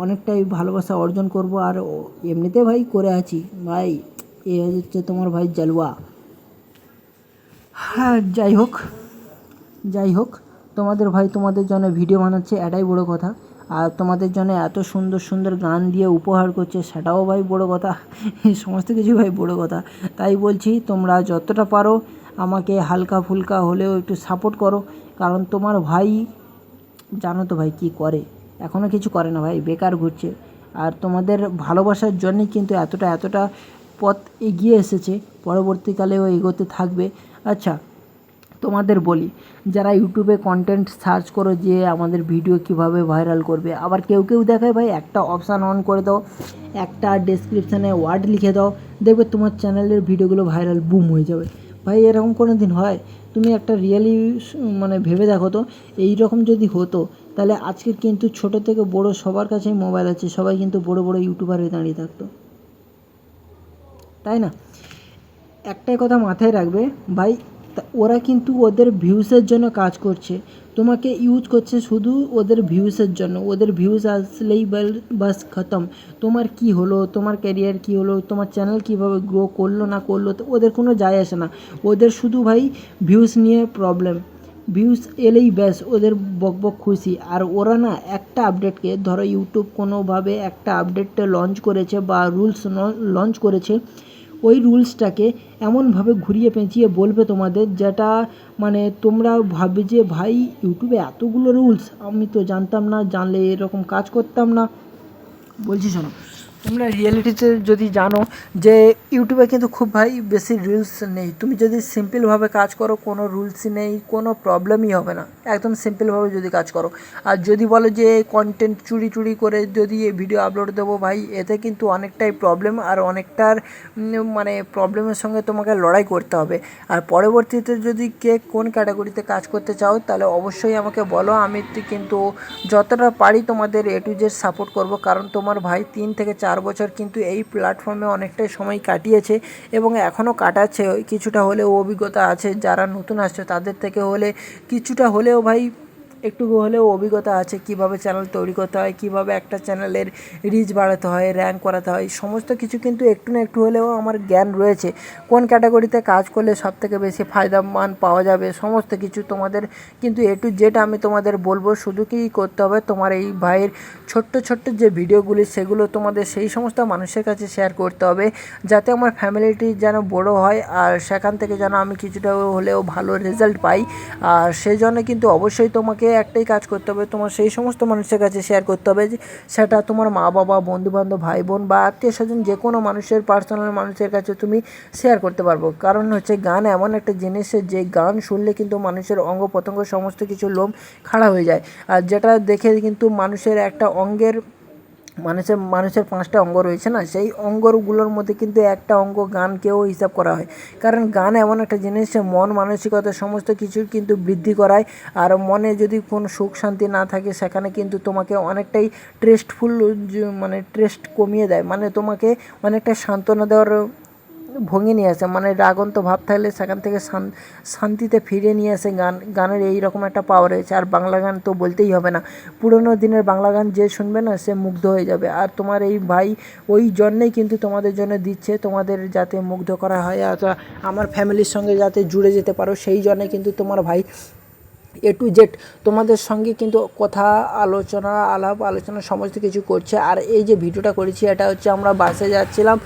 অনেকটাই ভালোবাসা অর্জন করব। আর এমনিতে ভাই করে আছি ভাই, এ হচ্ছে তোমার ভাই জালুয়া। হ্যাঁ যাই হোক তোমাদের ভাই তোমাদের জন্য ভিডিও বানাচ্ছে, এটাই বড় কথা। আর তোমাদের জন্য এত সুন্দর গান দিয়ে উপহার করছে, সেটাও ভাই বড় কথা, সমস্ত কিছু ভাই বড় কথা। তাই বলছি তোমরা যতটা পারো আমাকে হালকা ফুলকা হলেও একটু সাপোর্ট করো, কারণ তোমার ভাই জানো তো ভাই কী করে, এখনও কিছু করে না ভাই, বেকার ঘুরছে। আর তোমাদের ভালোবাসার জন্যই কিন্তু এতটা পথ এগিয়ে এসেছে, পরবর্তীকালেও এগোতে থাকবে। আচ্ছা তোমাদের বলি, যারা ইউটিউবে কন্টেন্ট সার্চ করো যে আমাদের ভিডিও কিভাবে ভাইরাল করবে, আবার কেউ দেখায় ভাই একটা অপশান অন করে দাও, একটা ডেসক্রিপশানে ওয়ার্ড লিখে দাও, দেখবে তোমার চ্যানেলের ভিডিওগুলো ভাইরাল বুম হয়ে যাবে। ভাই এরকম কোনো দিন হয়? তুমি একটা রিয়েলি ভেবে দেখো তো, এই রকম যদি হতো তাহলে আজকের কিন্তু ছোট থেকে বড় সবার কাছেই মোবাইল আছে, সবাই কিন্তু বড় ইউটিউবার হয়ে দাঁড়িয়ে থাকতো, তাই না? একটাই কথা মাথায় রাখবে ভাই, ওরা কিন্তু ওদের ভিউসের জন্য কাজ করছে, তোমাকে ইউজ করছে শুধু ওদের ভিউসের জন্য। ওদের ভিউস আসলেই বাস খতম, তোমার কি হলো, তোমার ক্যারিয়ার কি হলো, তোমার চ্যানেল কীভাবে গ্রো করলো না করলো, তো ওদের কোনো যায় আসে না। ওদের শুধু ভাই ভিউস নিয়ে প্রবলেম, ভিউস এলেই ব্যাস ওদের বক খুশি। আর ওরা না একটা আপডেটকে, ধরো ইউটিউব কোনোভাবে একটা আপডেটটা লঞ্চ করেছে বা রুলস লঞ্চ করেছে, ওই রুলসটাকে এমনভাবে ঘুরিয়ে পেঁচিয়ে বলবে তোমাদের, যেটা তোমরা ভাববে যে ভাই ইউটিউবে এতগুলো রুলস, আমি তো জানতাম না, জানলে এরকম কাজ করতাম না। বলছি শোনো, তোমরা রিয়েলিটিতে যদি জানো যে ইউটিউবে কিন্তু খুব ভাই বেশি রুলস নেই, তুমি যদি সিম্পলভাবে কাজ করো কোনো রুলসই নেই, কোনো প্রবলেমই হবে না, একদম সিম্পলভাবে যদি কাজ করো। আর যদি বলো যে কন্টেন্ট চুরি করে যদি এই ভিডিও আপলোড দেবো, ভাই এতে কিন্তু অনেকটাই প্রবলেম, আর অনেকটার প্রবলেমের সঙ্গে তোমাকে লড়াই করতে হবে। আর পরবর্তীতে যদি কে কোন ক্যাটাগরিতে কাজ করতে চাও তাহলে অবশ্যই আমাকে বলো, আমি কিন্তু যতটা পারি তোমাদের A to Z সাপোর্ট করব, কারণ তোমার ভাই 3 থেকে 4 4 বছর কিন্তু এই প্ল্যাটফর্মে অনেকটাই সময় কাটিয়েছে এবং এখনও কাটাচ্ছে। কিছুটা হলেও অভিজ্ঞতা আছে, যারা নতুন আসছে তাদের থেকে হলে কিছুটা হলেও ভাই একটু হলেও অভিজ্ঞতা আছে কিভাবে চ্যানেল তৈরি করতে হয়, কিভাবে একটা চ্যানেলের রিচ বাড়াতে হয়, র্যাঙ্ক করাতে হয়, সমস্ত কিছু কিন্তু একটু না একটু হলেও আমার জ্ঞান রয়েছে। কোন ক্যাটাগরিতে কাজ করলে সবথেকে বেশি ফায়দামান পাওয়া যাবে সমস্ত কিছু তোমাদের কিন্তু A to Z আমি তোমাদের বলবো। শুধু কি করতে হবে, তোমার এই ভাইয়ের ছোট্ট ছোট্ট যে ভিডিওগুলি সেগুলো তোমাদের সেই সমস্ত মানুষের কাছে শেয়ার করতে হবে, যাতে আমার ফ্যামিলিটি যেন বড় হয় আর সেখান থেকে যেন আমি কিছুটা হলেও ভালো রেজাল্ট পাই। আর সেই জন্য কিন্তু অবশ্যই তোমাকে একটাই কাজ করতে হবে, তোমার সেই সমস্ত মানুষের কাছে শেয়ার করতে হবে, যে সেটা তোমার মা বাবা, বন্ধুবান্ধব, ভাই বোন বা আত্মীয় স্বজন, যে কোনো মানুষের পার্সোনাল মানুষের কাছে তুমি শেয়ার করতে পারবো। কারণ হচ্ছে গান এমন একটা জিনিস যে গান শুনলে কিন্তু মানুষের অঙ্গ প্রত্যঙ্গ সমস্ত কিছু লোম খাড়া হয়ে যায়। আর যেটা দেখে কিন্তু মানুষের একটা অঙ্গের মানুষের 5টা অঙ্গ রয়েছে না, সেই অঙ্গগুলোর মধ্যে কিন্তু একটা অঙ্গ গানকেও হিসাব করা হয়। কারণ গান এমন একটা জিনিস যে মন মানসিকতা সমস্ত কিছুর কিন্তু বৃদ্ধি করায়। আর মনে যদি কোনো সুখ শান্তি না থাকে সেখানে কিন্তু তোমাকে অনেকটাই ট্রেস্ট কমিয়ে দেয়, মানে তোমাকে অনেকটা সান্ত্বনা দেওয়ার ভঙ্গি নিয়ে আসে, মানে রাগন্ত ভাব থাকলে সেখান থেকে শান্তিতে ফিরিয়ে নিয়ে আসে গানের এই রকম একটা পাওয়ার রয়েছে। আর বাংলা গান তো বলতেই হবে না, পুরোনো দিনের বাংলা গান যে শুনবে না সে মুগ্ধ হয়ে যাবে। আর তোমার এই ভাই ওই জন্যেই কিন্তু তোমাদের জন্য দিচ্ছে, তোমাদের যাতে মুগ্ধ করা হয় আর আমার ফ্যামিলির সঙ্গে যাতে জুড়ে যেতে পারো, সেই জন্যে কিন্তু তোমার ভাই A to Z তোমাদের সঙ্গে কিন্তু আলাপ আলোচনা সমস্ত কিছু করছে। আর এই যে ভিডিওটা করেছি এটা হচ্ছে আমরা বাসে যাচ্ছিলাম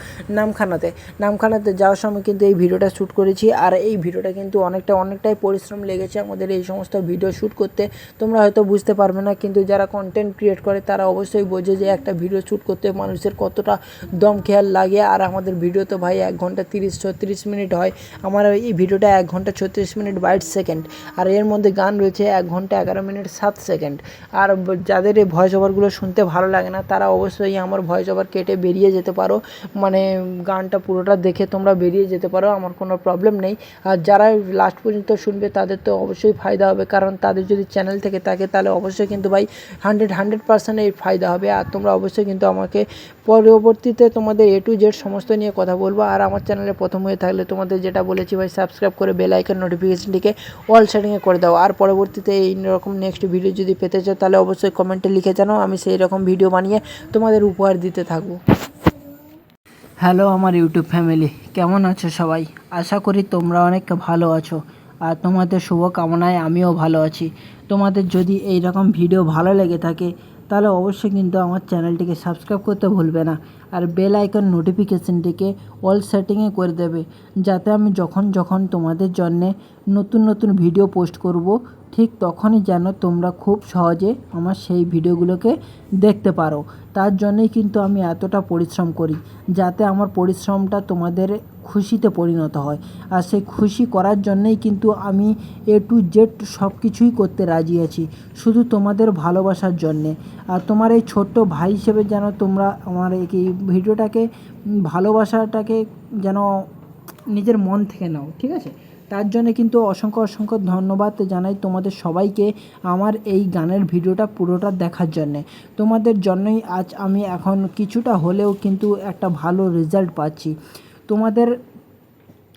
নামখানাতে যাওয়ার সময় কিন্তু এই ভিডিওটা শ্যুট করেছি। আর এই ভিডিওটা কিন্তু অনেকটাই পরিশ্রম লেগেছে আমাদের এই সমস্ত ভিডিও শ্যুট করতে। তোমরা হয়তো বুঝতে পারবে না, কিন্তু যারা কন্টেন্ট ক্রিয়েট করে তারা অবশ্যই বোঝে যে একটা ভিডিও শ্যুট করতে মানুষের কতটা দম খেয়াল লাগে। আর আমাদের ভিডিও তো ভাই 1 ঘন্টা 36 মিনিট হয়, আমার এই ভিডিওটা 1 ঘন্টা 36 মিনিট 22 সেকেন্ড। আর এর মধ্যে গান রয়েছে 1 ঘন্টা 11 মিনিট 7 সেকেন্ড। আর যাদের এই ভয়েস ওভারগুলো শুনতে ভালো লাগে না তারা অবশ্যই আমার ভয়েস ওভার কেটে বেরিয়ে যেতে পারো, মানে গানটা পুরোটা দেখে তোমরা বেরিয়ে যেতে পারো, আমার কোনো প্রবলেম নেই। আর যারা লাস্ট পর্যন্ত শুনবে তাদের তো অবশ্যই ফায়দা হবে, কারণ তাদের যদি চ্যানেল থেকে থাকে তাহলে অবশ্যই কিন্তু ভাই 100% এই ফায়দা হবে। আর তোমরা অবশ্যই কিন্তু আমাকে পরবর্তীতে তোমাদের A to Z সমস্ত নিয়ে কথা বলবো। আর আমার চ্যানেলে প্রথম হয়ে থাকলে তোমাদের যেটা বলেছি ভাই, সাবস্ক্রাইব করে বেল আইকন নোটিফিকেশনটিকে অল সেটিংয়ে করে দাও। আর পরবর্তীতে এই রকম নেক্সট ভিডিও যদি পেতে চাও তাহলে অবশ্যই কমেন্টে লিখে জানাও, আমি সেই রকম ভিডিও বানিয়ে তোমাদের উপহার দিতে থাকবো। হ্যালো আমার ইউটিউব ফ্যামিলি, কেমন আছো সবাই? আশা করি তোমরা অনেক ভালো আছো। আর তোমাদের শুভকামনায় আমিও ভালো আছি। তোমাদের যদি এই রকম ভিডিও ভালো লেগে থাকে তাহলে অবশ্যই কিন্তু আমার চ্যানেলটিকে সাবস্ক্রাইব করতে ভুলবে না। আর বেল আইকন নোটিফিকেশনটিকে অল সেটিংয়ে করে দেবে, যাতে আমি যখন তোমাদের জন্যে নতুন ভিডিও পোস্ট করব ঠিক তখনই যেন তোমরা খুব সহজে আমার সেই ভিডিওগুলোকে দেখতে পারো। তার জন্যই কিন্তু আমি এতটা পরিশ্রম করি, যাতে আমার পরিশ্রমটা তোমাদের খুশিতে পরিণত হয়। আর সেই খুশি করার জন্যই কিন্তু আমি A to Z সব কিছুই করতে রাজি আছি, শুধু তোমাদের ভালোবাসার জন্যে। আর তোমার এই ছোট্ট ভাই হিসেবে যেন তোমরা আমার এই ভিডিওটাকে ভালোবাসাটাকে যেন নিজের মন থেকে নাও, ঠিক আছে? তার জন্য কিন্তু অসংখ্য ধন্যবাদ জানাই তোমাদের সবাইকে আমার এই গানের ভিডিওটা পুরোটা দেখার জন্যে। তোমাদের জন্যই আজ আমি এখন কিছুটা হলেও কিন্তু একটা ভালো রেজাল্ট পাচ্ছি। তোমাদের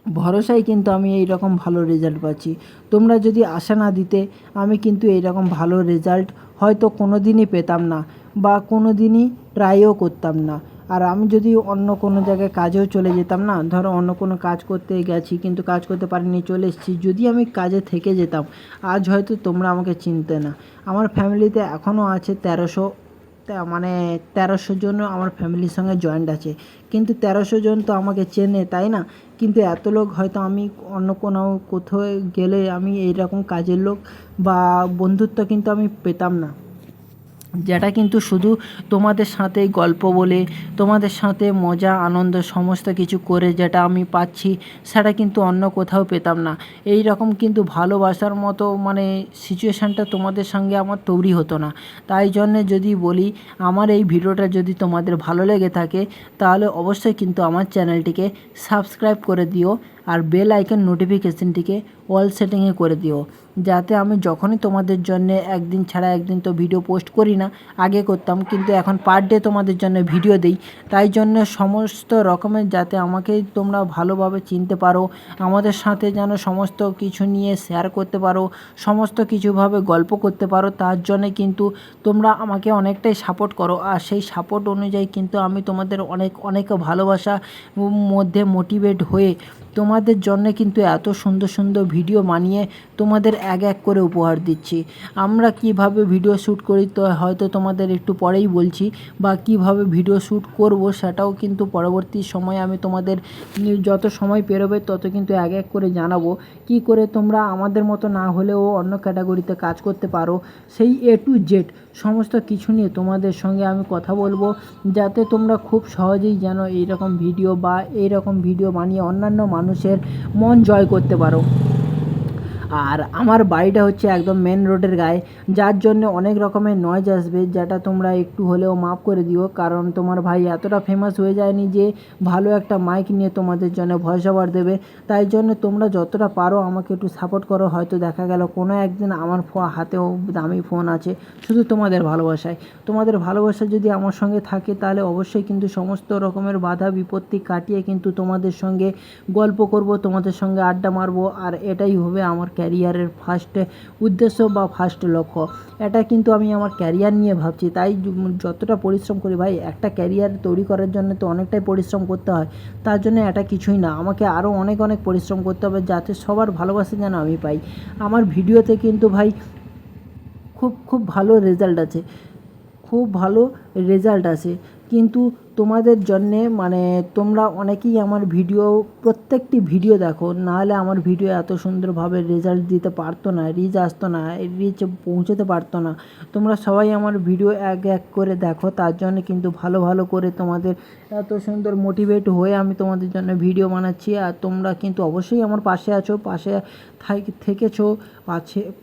ভরসায় কিন্তু আমি এই রকম ভালো রেজাল্ট পাচ্ছি। তোমরা যদি আশা না দিতে আমি কিন্তু এই রকম ভালো রেজাল্ট হয়তো কোনো দিনই পেতাম না বা কোনো দিনই ট্রাইও করতাম না। আর আমি যদি অন্য কোনো জায়গায় কাজেও চলে যেতাম না, ধরো অন্য কোনো কাজ করতে গেছি কিন্তু কাজ করতে পারিনি, চলে এসেছি, যদি আমি কাজে থেকে যেতাম আজ হয়তো তোমরা আমাকে চিনতে না। আমার ফ্যামিলিতে এখনও আছে 1300 জন আমার ফ্যামিলির সঙ্গে জয়েন্ট আছে, কিন্তু 1300 জন তো আমাকে চেনে, তাই না? কিন্তু এত লোক হয়তো আমি অন্য কোনো কোথাও গেলে আমি এইরকম কাজের লোক বা বন্ধুত্ব কিন্তু আমি পেতাম না, যেটা কিন্তু শুধু তোমাদের সাথে গল্প বলে, তোমাদের সাথে মজা আনন্দ সমস্ত কিছু করে যেটা আমি পাচ্ছি, সেটা কিন্তু অন্য কোথাও পেতাম না। এই রকম কিন্তু ভালোবাসার মতো সিচুয়েশানটা তোমাদের সঙ্গে আমার তৈরি হতো না। তাই জন্যে যদি বলি, আমার এই ভিডিওটা যদি তোমাদের ভালো লেগে থাকে তাহলে অবশ্যই কিন্তু আমার চ্যানেলটিকে সাবস্ক্রাইব করে দিও আর বেল আইকন নোটিফিকেশনটিকে অল সেটিংয়ে করে দিও, যাতে আমি যখনই তোমাদের জন্য একদিন ছাড়া একদিন তো ভিডিও পোস্ট করি না, আগে করতাম কিন্তু এখন পার ডে তোমাদের জন্য ভিডিও দিই। তাই জন্য সমস্ত রকমের যাতে আমাকে তোমরা ভালোভাবে চিনতে পারো, আমাদের সাথে যেন সমস্ত কিছু নিয়ে শেয়ার করতে পারো, সমস্ত কিছুভাবে গল্প করতে পারো, তার জন্যে কিন্তু তোমরা আমাকে অনেকটাই সাপোর্ট করো। আর সেই সাপোর্ট অনুযায়ী কিন্তু আমি তোমাদের অনেক অনেক ভালোবাসা মধ্যে মোটিভেট হয়ে তোমাদের জন্য কিন্তু এত সুন্দর সুন্দর ভিডিও বানিয়ে তোমাদের এক এক করে উপহার দিচ্ছি। আমরা কিভাবে ভিডিও শ্যুট করি তো হয়তো তোমাদের একটু পরেই বলছি, বা কিভাবে ভিডিও শ্যুট করব সেটাও কিন্তু পরবর্তী সময়ে আমি তোমাদের যত সময় পেরোবে তত কিন্তু এক এক করে জানাবো, কি করে তোমরা আমাদের মতো না হলেও অন্য ক্যাটাগরিতে কাজ করতে পারো। সেই A to Z সমস্ত কিছু নিয়ে তোমাদের সঙ্গে আমি কথা বলবো, যাতে তোমরা খুব সহজেই যেন এইরকম ভিডিও বা এইরকম ভিডিও বানিয়ে অন্যান্য মানুষের মন জয় করতে পারো। আর আমার বাড়িটা হচ্ছে একদম মেন রোডের গায়ে, যার জন্য অনেক রকমের নয়েজ আসবে, যেটা তোমরা একটু হলেও মাফ করে দিও, কারণ তোমার ভাই এতটা ফেমাস হয়ে যায়নি যে ভালো একটা মাইক নিয়ে তোমাদের জন্য ভয়েস ওভার দেবে। তাই জন্য তোমরা যতটা পারো আমাকে একটু সাপোর্ট করো। হয়তো দেখা গেল কোনো একদিন আমার হাতেও দামি ফোন আছে, শুধু তোমাদের ভালোবাসায়। তোমাদের ভালোবাসা যদি আমার সঙ্গে থাকে তাহলে অবশ্যই কিন্তু সমস্ত রকমের বাধা বিপত্তি কাটিয়ে কিন্তু তোমাদের সঙ্গে গল্প করব, তোমাদের সঙ্গে আড্ডা মারবো। আর এটাই হবে আমার ক্যারিয়ারের ফার্স্ট উদ্দেশ্য বা ফার্স্ট লক্ষ্য। এটা কিন্তু আমি আমার ক্যারিয়ার নিয়ে ভাবছি, তাই যতটা পরিশ্রম করি ভাই, একটা ক্যারিয়ার তৈরি করার জন্য তো অনেকটাই পরিশ্রম করতে হয়। তার জন্য এটা কিছুই না, আমাকে আরও অনেক অনেক পরিশ্রম করতে হবে, যাতে সবার ভালোবাসা যেন আমি পাই। আমার ভিডিওতে কিন্তু ভাই খুব খুব ভালো রেজাল্ট আছে, খুব ভালো রেজাল্ট আছে, কিন্তু তোমাদের জন্যে মানে তোমরা অনেকেই আমার ভিডিও প্রত্যেকটি ভিডিও দেখো, নাহলে আমার ভিডিও এত সুন্দরভাবে রেজাল্ট দিতে পারতো না, রিচ আসতো না, রিচ পৌঁছতে পারতো না। তোমরা সবাই আমার ভিডিও এক এক করে দেখো, তার জন্য কিন্তু ভালো ভালো করে তোমাদের এত সুন্দর মোটিভেট হয়ে আমি তোমাদের জন্য ভিডিও বানাচ্ছি। আর তোমরা কিন্তু অবশ্যই আমার পাশে আছো, পাশে থেকেছো,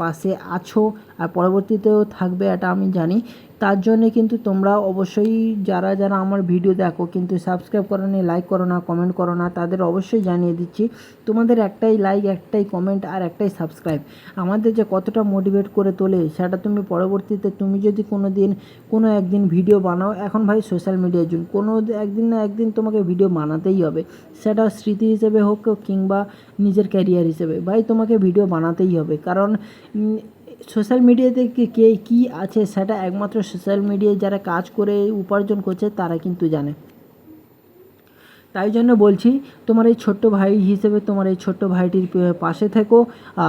পাশে আছো, আর পরবর্তীতেও থাকবে, এটা আমি জানি। তার জন্যে কিন্তু তোমরা অবশ্যই যারা যারা আমার ভিডিও দেখো কিন্তু সাবস্ক্রাইব করো না, লাইক করো না, কমেন্ট করো না, তাদের অবশ্যই জানিয়ে দিচ্ছি, তোমাদের একটাই লাইক, একটাই কমেন্ট আর একটাই সাবস্ক্রাইব আমাদের যে কতটা মোটিভেট করে তোলে, সেটা তুমি পরবর্তীতে তুমি যদি কোনো একদিন ভিডিও বানাও, এখন ভাই সোশ্যাল মিডিয়ার জন্য কোনো একদিন না একদিন তোমাকে ভিডিও বানাতেই হবে, সেটা স্মৃতি হিসেবে হোক কিংবা নিজের ক্যারিয়ার হিসেবে, ভাই তোমাকে ভিডিও বানাতেই হবে। কারণ সোশ্যাল মিডিয়াতে কে কী আছে সেটা একমাত্র সোশ্যাল মিডিয়ায় যারা কাজ করে উপার্জন করছে তারা কিন্তু জানে। তাই জন্য বলছি, তোমার এই ছোট্ট ভাই হিসেবে তোমার এই ছোট্ট ভাইটির পাশে থেকো।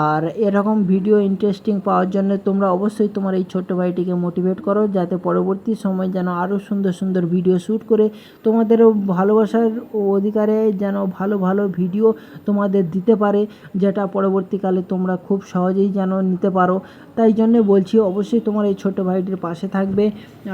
আর এরকম ভিডিও ইন্টারেস্টিং পাওয়ার জন্য তোমরা অবশ্যই তোমার এই ছোট্ট ভাইটিকে মোটিভেট করো, যাতে পরবর্তী সময় যেন আরও সুন্দর সুন্দর ভিডিও শ্যুট করে তোমাদেরও ভালোবাসার অধিকারে যেন ভালো ভালো ভিডিও তোমাদের দিতে পারে, যেটা পরবর্তীকালে তোমরা খুব সহজেই যেন নিতে পারো। তাই জন্যে বলছি, অবশ্যই তোমার এই ছোট্ট ভাইটির পাশে থাকবে।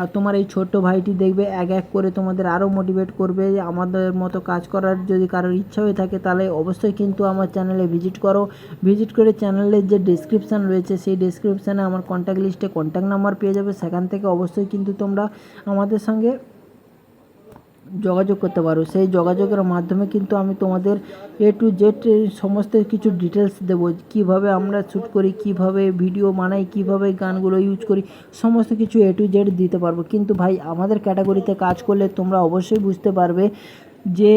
আর তোমার এই ছোট্ট ভাইটি দেখবে এক এক করে তোমাদের আরও মোটিভেট করবে। আমাদের মতো কাজ করার যদি কারোর ইচ্ছা হয়ে থাকে তাহলে অবশ্যই কিন্তু আমার চ্যানেলে ভিজিট করো, ভিজিট করে চ্যানেলের যে ডেসক্রিপশান রয়েছে সেই ডেসক্রিপশানে আমার কন্ট্যাক্ট লিস্টে কন্ট্যাক্ট নাম্বার পেয়ে যাবে, সেখান থেকে অবশ্যই কিন্তু তোমরা আমাদের সঙ্গে যোগাযোগ করতে পারো। সেই যোগাযোগের মাধ্যমে কিন্তু আমি তোমাদের A to Z সমস্ত কিছু ডিটেলস দেবো, কীভাবে আমরা শ্যুট করি, কীভাবে ভিডিও বানাই, কীভাবে গানগুলো ইউজ করি, সমস্ত কিছু A to Z দিতে পারবো। কিন্তু ভাই আমাদের ক্যাটাগরিতে কাজ করলে তোমরা অবশ্যই বুঝতে পারবে যে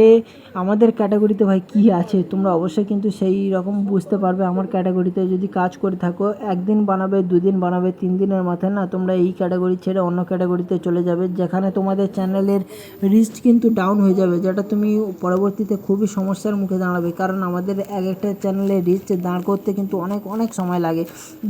আমাদের ক্যাটাগরিতে ভাই কী আছে, তোমরা অবশ্যই কিন্তু সেই রকম বুঝতে পারবে। আমার ক্যাটাগরিতে যদি কাজ করে থাকো, একদিন বানাবে, দুদিন বানাবে, 3 দিনের মাথায় না তোমরা এই ক্যাটাগরি ছেড়ে অন্য ক্যাটাগরিতে চলে যাবে, যেখানে তোমাদের চ্যানেলের রিচ কিন্তু ডাউন হয়ে যাবে, যেটা তুমি পরবর্তীতে খুবই সমস্যার মুখে দাঁড়াবে। কারণ আমাদের এক একটা চ্যানেলে রিচ দাঁড় করতে কিন্তু অনেক অনেক সময় লাগে,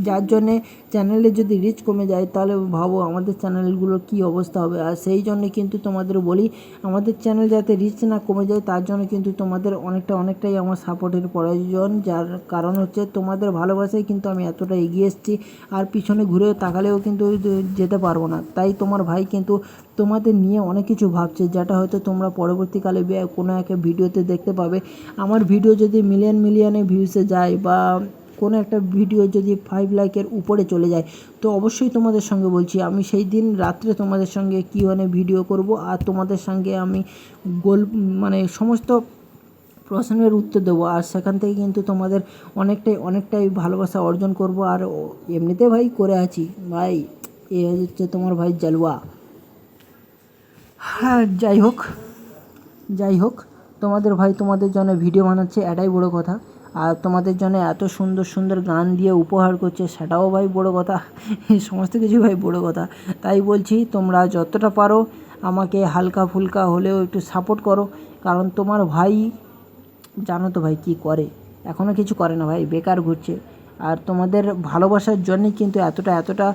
যার জন্যে চ্যানেলে যদি রিচ কমে যায় তাহলে ভাবো আমাদের চ্যানেলগুলোর কী অবস্থা হবে। আর সেই জন্য কিন্তু তোমাদের বলি, আমাদের চ্যানেল যাতে রিচ না কমে যায় তার জন্য কিন্তু তোমাদের অনেকটাই আমার সাপোর্টের প্রয়োজন। যার কারণ হচ্ছে তোমাদের ভালোবাসায় কিন্তু আমি এতটা এগিয়ে এসেছি, আর পিছনে ঘুরে তাকালেও কিন্তু যেতে পারবো না। তাই তোমার ভাই কিন্তু তোমাদের নিয়ে অনেক কিছু ভাবছে, যেটা হয়তো তোমরা পরবর্তীকালে কোনো একটা ভিডিওতে দেখতে পাবে। আমার ভিডিও যদি মিলিয়নে ভিউসে যায় বা কোনো একটা ভিডিও যদি 5 লাইকের উপরে চলে যায়, তো অবশ্যই তোমাদের সঙ্গে বলছি আমি সেই দিন রাত্রে তোমাদের সঙ্গে ভিডিও করব, আর তোমাদের সঙ্গে আমি সমস্ত প্রশ্নের উত্তর দেবো, আর সেখান থেকে কিন্তু তোমাদের অনেকটাই ভালোবাসা অর্জন করব। আর এমনিতে ভাই করে আছি ভাই, এ হচ্ছে তোমার ভাই জালুয়া। হ্যাঁ, যাই হোক তোমাদের ভাই তোমাদের জন্য ভিডিও বানাচ্ছে, এটাই বড় কথা। আর তোমাদের জন্য এত সুন্দর গান দিয়ে উপহার করছে, সেটাও ভাই বড় কথা। এই সমস্ত কিছু ভাই বড় কথা। তাই বলছি, তোমরা যতটা পারো আমাকে হালকা ফুলকা হলেও একটু সাপোর্ট করো, কারণ তোমার ভাই জানো তো ভাই কী করে, এখনও কিছু করে না ভাই, বেকার ঘুরছে। আর তোমাদের ভালোবাসার জন্যই কিন্তু এতটা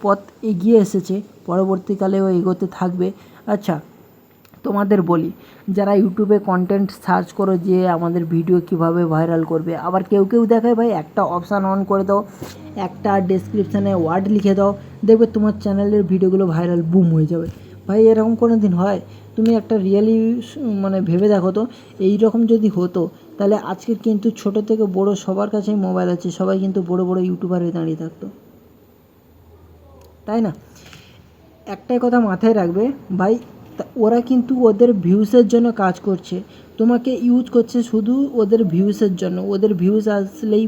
পথ এগিয়ে এসেছে, পরবর্তীকালেও এগোতে থাকবে। আচ্ছা, তোমাদের বলি, যারা ইউটিউবে কন্টেন্ট সার্চ করো যে আমাদের ভিডিও কিভাবে ভাইরাল করবে, আবার কেউ দেখায় ভাই একটা অপশান অন করে দাও, একটা ডেসক্রিপশানে ওয়ার্ড লিখে দাও, দেখবে তোমার চ্যানেলের ভিডিওগুলো ভাইরাল বুম হয়ে যাবে। ভাই এরকম কোনো দিন হয়? তুমি একটা রিয়েলি মানে ভেবে দেখো তো, এই রকম যদি হতো তাহলে আজকের কিন্তু ছোট থেকে বড় সবার কাছেই মোবাইল আছে, সবাই কিন্তু বড় ইউটিউবার হয়ে দাঁড়িয়ে থাকতো, তাই না? একটাই কথা মাথায় রাখবে ভাই, ওরা কিন্তু ওদের ভিউসের জন্য কাজ করছে, তোমাকে ইউজ করছে শুধু ওদের ভিউসের জন্য। ওদের ভিউস আসলেই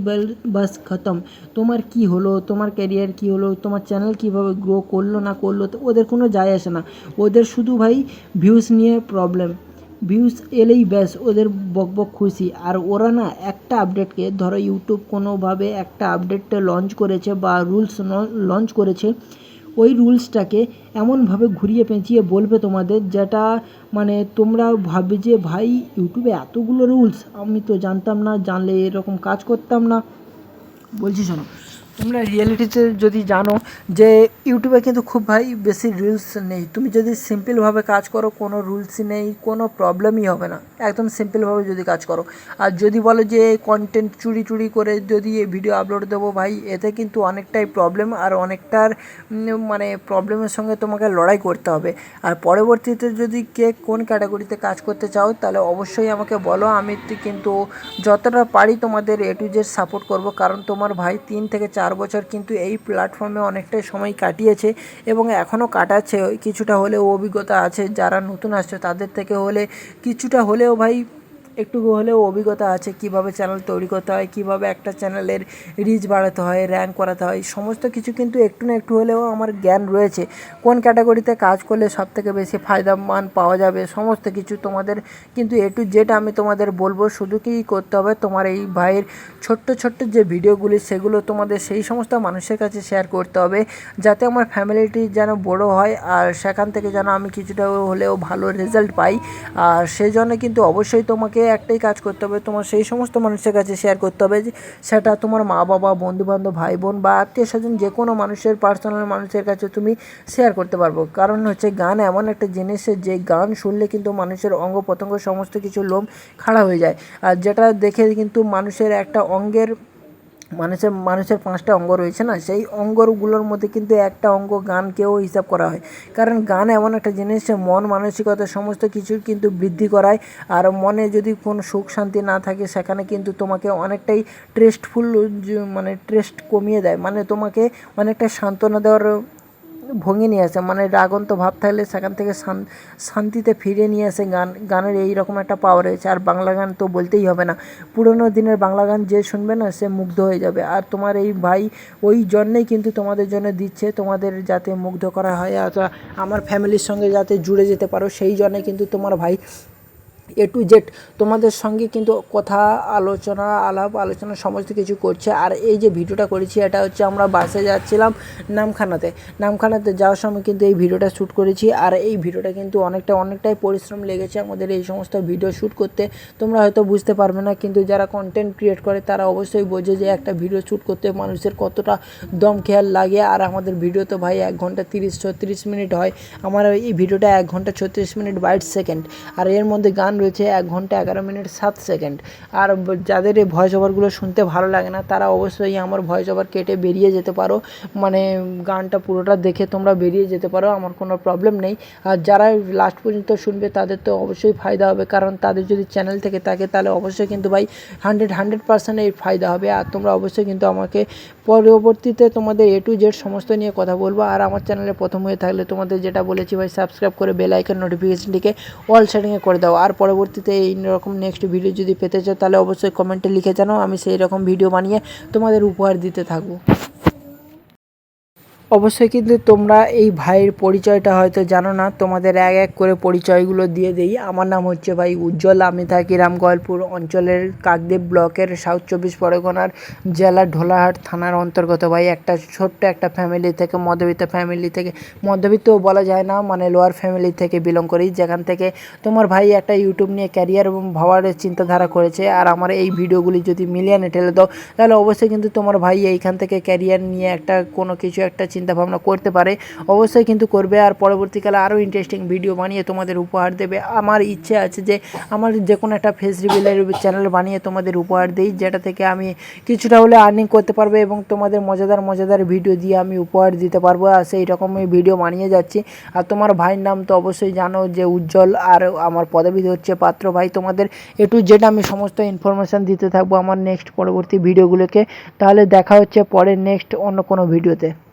বাস খতম। তোমার কি হলো, তোমার ক্যারিয়ার কি হলো, তোমার চ্যানেল কীভাবে গ্রো করলো না করলো, তো ওদের কোনো যায় আসে না। ওদের শুধু ভাই ভিউস নিয়ে প্রবলেম, ভিউস এলেই ব্যাস ওদের বক খুশি। আর ওরা না একটা আপডেটকে, ধরো ইউটিউব কোনোভাবে একটা আপডেটটা লঞ্চ করেছে বা রুলস লঞ্চ করেছে, ওই রুলসটাকে এমনভাবে ঘুরিয়ে পেঁচিয়ে বলবে তোমাদের, যেটা মানে তোমরা ভাববে যে ভাই ইউটিউবে এতগুলো রুলস, আমি তো জানতাম না, জানলে এরকম কাজ করতাম না। বলছি শোনো, তোমরা রিয়েলিটিতে যদি জানো যে ইউটিউবে কিন্তু খুব ভাই বেশি রুলস নেই, তুমি যদি সিম্পলভাবে কাজ করো কোনো রুলসই নেই, কোনো প্রবলেমই হবে না, একদম সিম্পলভাবে যদি কাজ করো। আর যদি বলো যে কন্টেন্ট চুরি করে যদি এই ভিডিও আপলোড দেবো, ভাই এতে কিন্তু অনেকটাই প্রবলেম, আর অনেকটার মানে প্রবলেমের সঙ্গে তোমাকে লড়াই করতে হবে। আর পরবর্তীতে যদি কে কোন ক্যাটাগরিতে কাজ করতে চাও তাহলে অবশ্যই আমাকে বলো, আমি কিন্তু যতটা পারি তোমাদের A to Z সাপোর্ট করব, কারণ তোমার ভাই 3 থেকে 4 বছর কিন্তু এই প্ল্যাটফর্মে অনেকটাই সময় কাটিয়েছে এবং এখনও কাটাচ্ছে। কিছুটা হলেও অভিজ্ঞতা আছে, যারা নতুন আসছে তাদের থেকে হলে কিছুটা হলেও ভাই একটু হলেও অভিজ্ঞতা আছে, কিভাবে চ্যানেল তৈরি করতে হয়, কিভাবে একটা চ্যানেলের রিচ বাড়াতে হয়, র্যাঙ্ক করাতে হয়, সমস্ত কিছু কিন্তু একটু না একটু হলেও আমার জ্ঞান রয়েছে। কোন ক্যাটাগরিতে কাজ করলে সবথেকে বেশি ফায়দামান পাওয়া যাবে, সমস্ত কিছু তোমাদের কিন্তু A to Z আমি তোমাদের বলবো। শুধু কি করতে হবে, তোমার এই ভাইয়ের ছোট্ট যে ভিডিওগুলি সেগুলো তোমাদের সেই সমস্ত মানুষের কাছে শেয়ার করতে হবে, যাতে আমার ফ্যামিলিটি যেন বড় হয় আর সেখান থেকে যেন আমি কিছুটা হলেও ভালো রেজাল্ট পাই। আর সেই জন্য কিন্তু অবশ্যই তোমাকে একটাই কাজ করতে হবে, তোমার সেই সমস্ত মানুষের কাছে শেয়ার করতে হবে, যে সেটা তোমার মা বাবা, বন্ধুবান্ধব, ভাই বোন বা আত্মীয় স্বজন, যে কোনো মানুষের পার্সোনাল মানুষের কাছে তুমি শেয়ার করতে পারবো। কারণ হচ্ছে গান এমন একটা জিনিস, যে গান শুনলে কিন্তু মানুষের অঙ্গ প্রত্যঙ্গ সমস্ত কিছু লোম খাড়া হয়ে যায়, আর যেটা দেখে কিন্তু মানুষের একটা অঙ্গের মানুষের 5টা অঙ্গ রয়েছে না, সেই অঙ্গগুলোর মধ্যে কিন্তু একটা অঙ্গ গানকেও হিসাব করা হয়। কারণ গান এমন একটা জিনিস, মন মানসিকতা সমস্ত কিছুর কিন্তু বৃদ্ধি করায়। আর মনে যদি কোনো সুখ শান্তি না থাকে, সেখানে কিন্তু তোমাকে অনেকটাই মানে ট্রেস্ট কমিয়ে দেয়, মানে তোমাকে অনেকটা সান্ত্বনা দেওয়ার ভঙ্গি নিয়ে আসে, মানে রাগন্ত ভাব থাকলে সেখান থেকে শান্তিতে ফিরিয়ে নিয়ে আসে গানের এই রকম একটা পাওয়ার রয়েছে। আর বাংলা গান তো বলতেই হবে না, পুরোনো দিনের বাংলা গান যে শুনবে না সে মুগ্ধ হয়ে যাবে। আর তোমার এই ভাই ওই জন্যেই কিন্তু তোমাদের জন্য দিচ্ছে, তোমাদের যাতে মুগ্ধ করা হয়, আর আমার ফ্যামিলির সঙ্গে যাতে জুড়ে যেতে পারো, সেই জন্যে কিন্তু তোমার ভাই A to Z তোমাদের সঙ্গে কিন্তু আলাপ আলোচনা সমস্ত কিছু করছে। আর এই যে ভিডিওটা করেছি, এটা হচ্ছে আমরা বাসে যাচ্ছিলাম নামখানাতে যাওয়ার সময় কিন্তু এই ভিডিওটা শ্যুট করেছি। আর এই ভিডিওটা কিন্তু অনেকটাই পরিশ্রম লেগেছে আমাদের এই সমস্ত ভিডিও শ্যুট করতে। তোমরা হয়তো বুঝতে পারবে না, কিন্তু যারা কন্টেন্ট ক্রিয়েট করে তারা অবশ্যই বোঝে যে একটা ভিডিও শ্যুট করতে মানুষের কতটা দম খেয়াল লাগে। আর আমাদের ভিডিও তো ভাই 1 ঘন্টা 36 মিনিট হয়, আমার এই ভিডিওটা 1 ঘন্টা 36 মিনিট 22 সেকেন্ড, আর এর মধ্যে গান রয়েছে 1 ঘন্টা 11 মিনিট 7 সেকেন্ড। আর যাদের এই ভয়েস ওভারগুলো শুনতে ভালো লাগে না, তারা অবশ্যই আমার ভয়েস ওভার কেটে বেরিয়ে যেতে পারো, মানে গানটা পুরোটা দেখে তোমরা বেরিয়ে যেতে পারো, আমার কোনো প্রবলেম নেই। আর যারা লাস্ট পর্যন্ত শুনবে তাদের তো অবশ্যই ফায়দা হবে, কারণ তাদের যদি চ্যানেল থেকে থাকে তাহলে অবশ্যই কিন্তু ভাই 100% এই ফায়দা হবে। আর তোমরা অবশ্যই কিন্তু আমাকে পরবর্তীতে তোমাদের A to Z সমস্ত নিয়ে কথা বলবো। আর আমার চ্যানেলে প্রথম হয়ে থাকলে তোমাদের যেটা বলেছি ভাই, সাবস্ক্রাইব করে বেল আইকন নোটিফিকেশনটিকে অল সেটিংয়ে করে দাও। আর পরবর্তী পরবর্তীতে এই রকম নেক্সট ভিডিও যদি পেতে চাও তাহলে অবশ্যই কমেন্টে লিখে জানাও, আমি সেই রকম ভিডিও বানিয়ে তোমাদের উপহার দিতে থাকবো। অবশ্যই কিন্তু তোমরা এই ভাইয়ের পরিচয়টা হয়তো জানো না, তোমাদের এক এক করে পরিচয়গুলো দিয়ে দেই। আমার নাম হচ্ছে ভাই উজ্জ্বল, আমি থাকি রামগোয়ালপুর অঞ্চলের কাকদ্বীপ ব্লকের সাউথ 24 পরগনার জেলার ঢোলাহাট থানার অন্তর্গত। ভাই একটা ছোট্ট একটা ফ্যামিলি থেকে, মধ্যবিত্ত ফ্যামিলি থেকে, মধ্যবিত্তও বলা যায় না, মানে লোয়ার ফ্যামিলি থেকে বিলং করি, যেখান থেকে তোমার ভাই একটা ইউটিউব নিয়ে ক্যারিয়ার এবং ভাবার চিন্তাধারা করেছে। আর আমার এই ভিডিওগুলি যদি মিলিয়নে ঠেলে দাও তাহলে অবশ্যই কিন্তু তোমার ভাই এইখান থেকে ক্যারিয়ার নিয়ে একটা কোনো কিছু একটা চিন্তা ভাবনা করতে পারে, অবশ্যই কিন্তু করবে। আর পরবর্তীকালে আরও ইন্টারেস্টিং ভিডিও বানিয়ে তোমাদের উপহার দেবে। আমার ইচ্ছে আছে যে আমার যে কোনো একটা ফেস রিভিলের চ্যানেল বানিয়ে তোমাদের উপহার দিই, যেটা থেকে আমি কিছুটা হলে আর্নিং করতে পারবো এবং তোমাদের মজাদার ভিডিও দিয়ে আমি উপহার দিতে পারবো। আর সেই রকমই ভিডিও বানিয়ে যাচ্ছি। আর তোমার ভাইয়ের নাম তো অবশ্যই জানো যে উজ্জ্বল, আর আমার পদবি হচ্ছে পাত্র। ভাই তোমাদের যেটা আমি সমস্ত ইনফরমেশান দিতে থাকবো আমার নেক্সট পরবর্তী ভিডিওগুলোকে। তাহলে দেখা হচ্ছে পরে নেক্সট অন্য কোনো ভিডিওতে।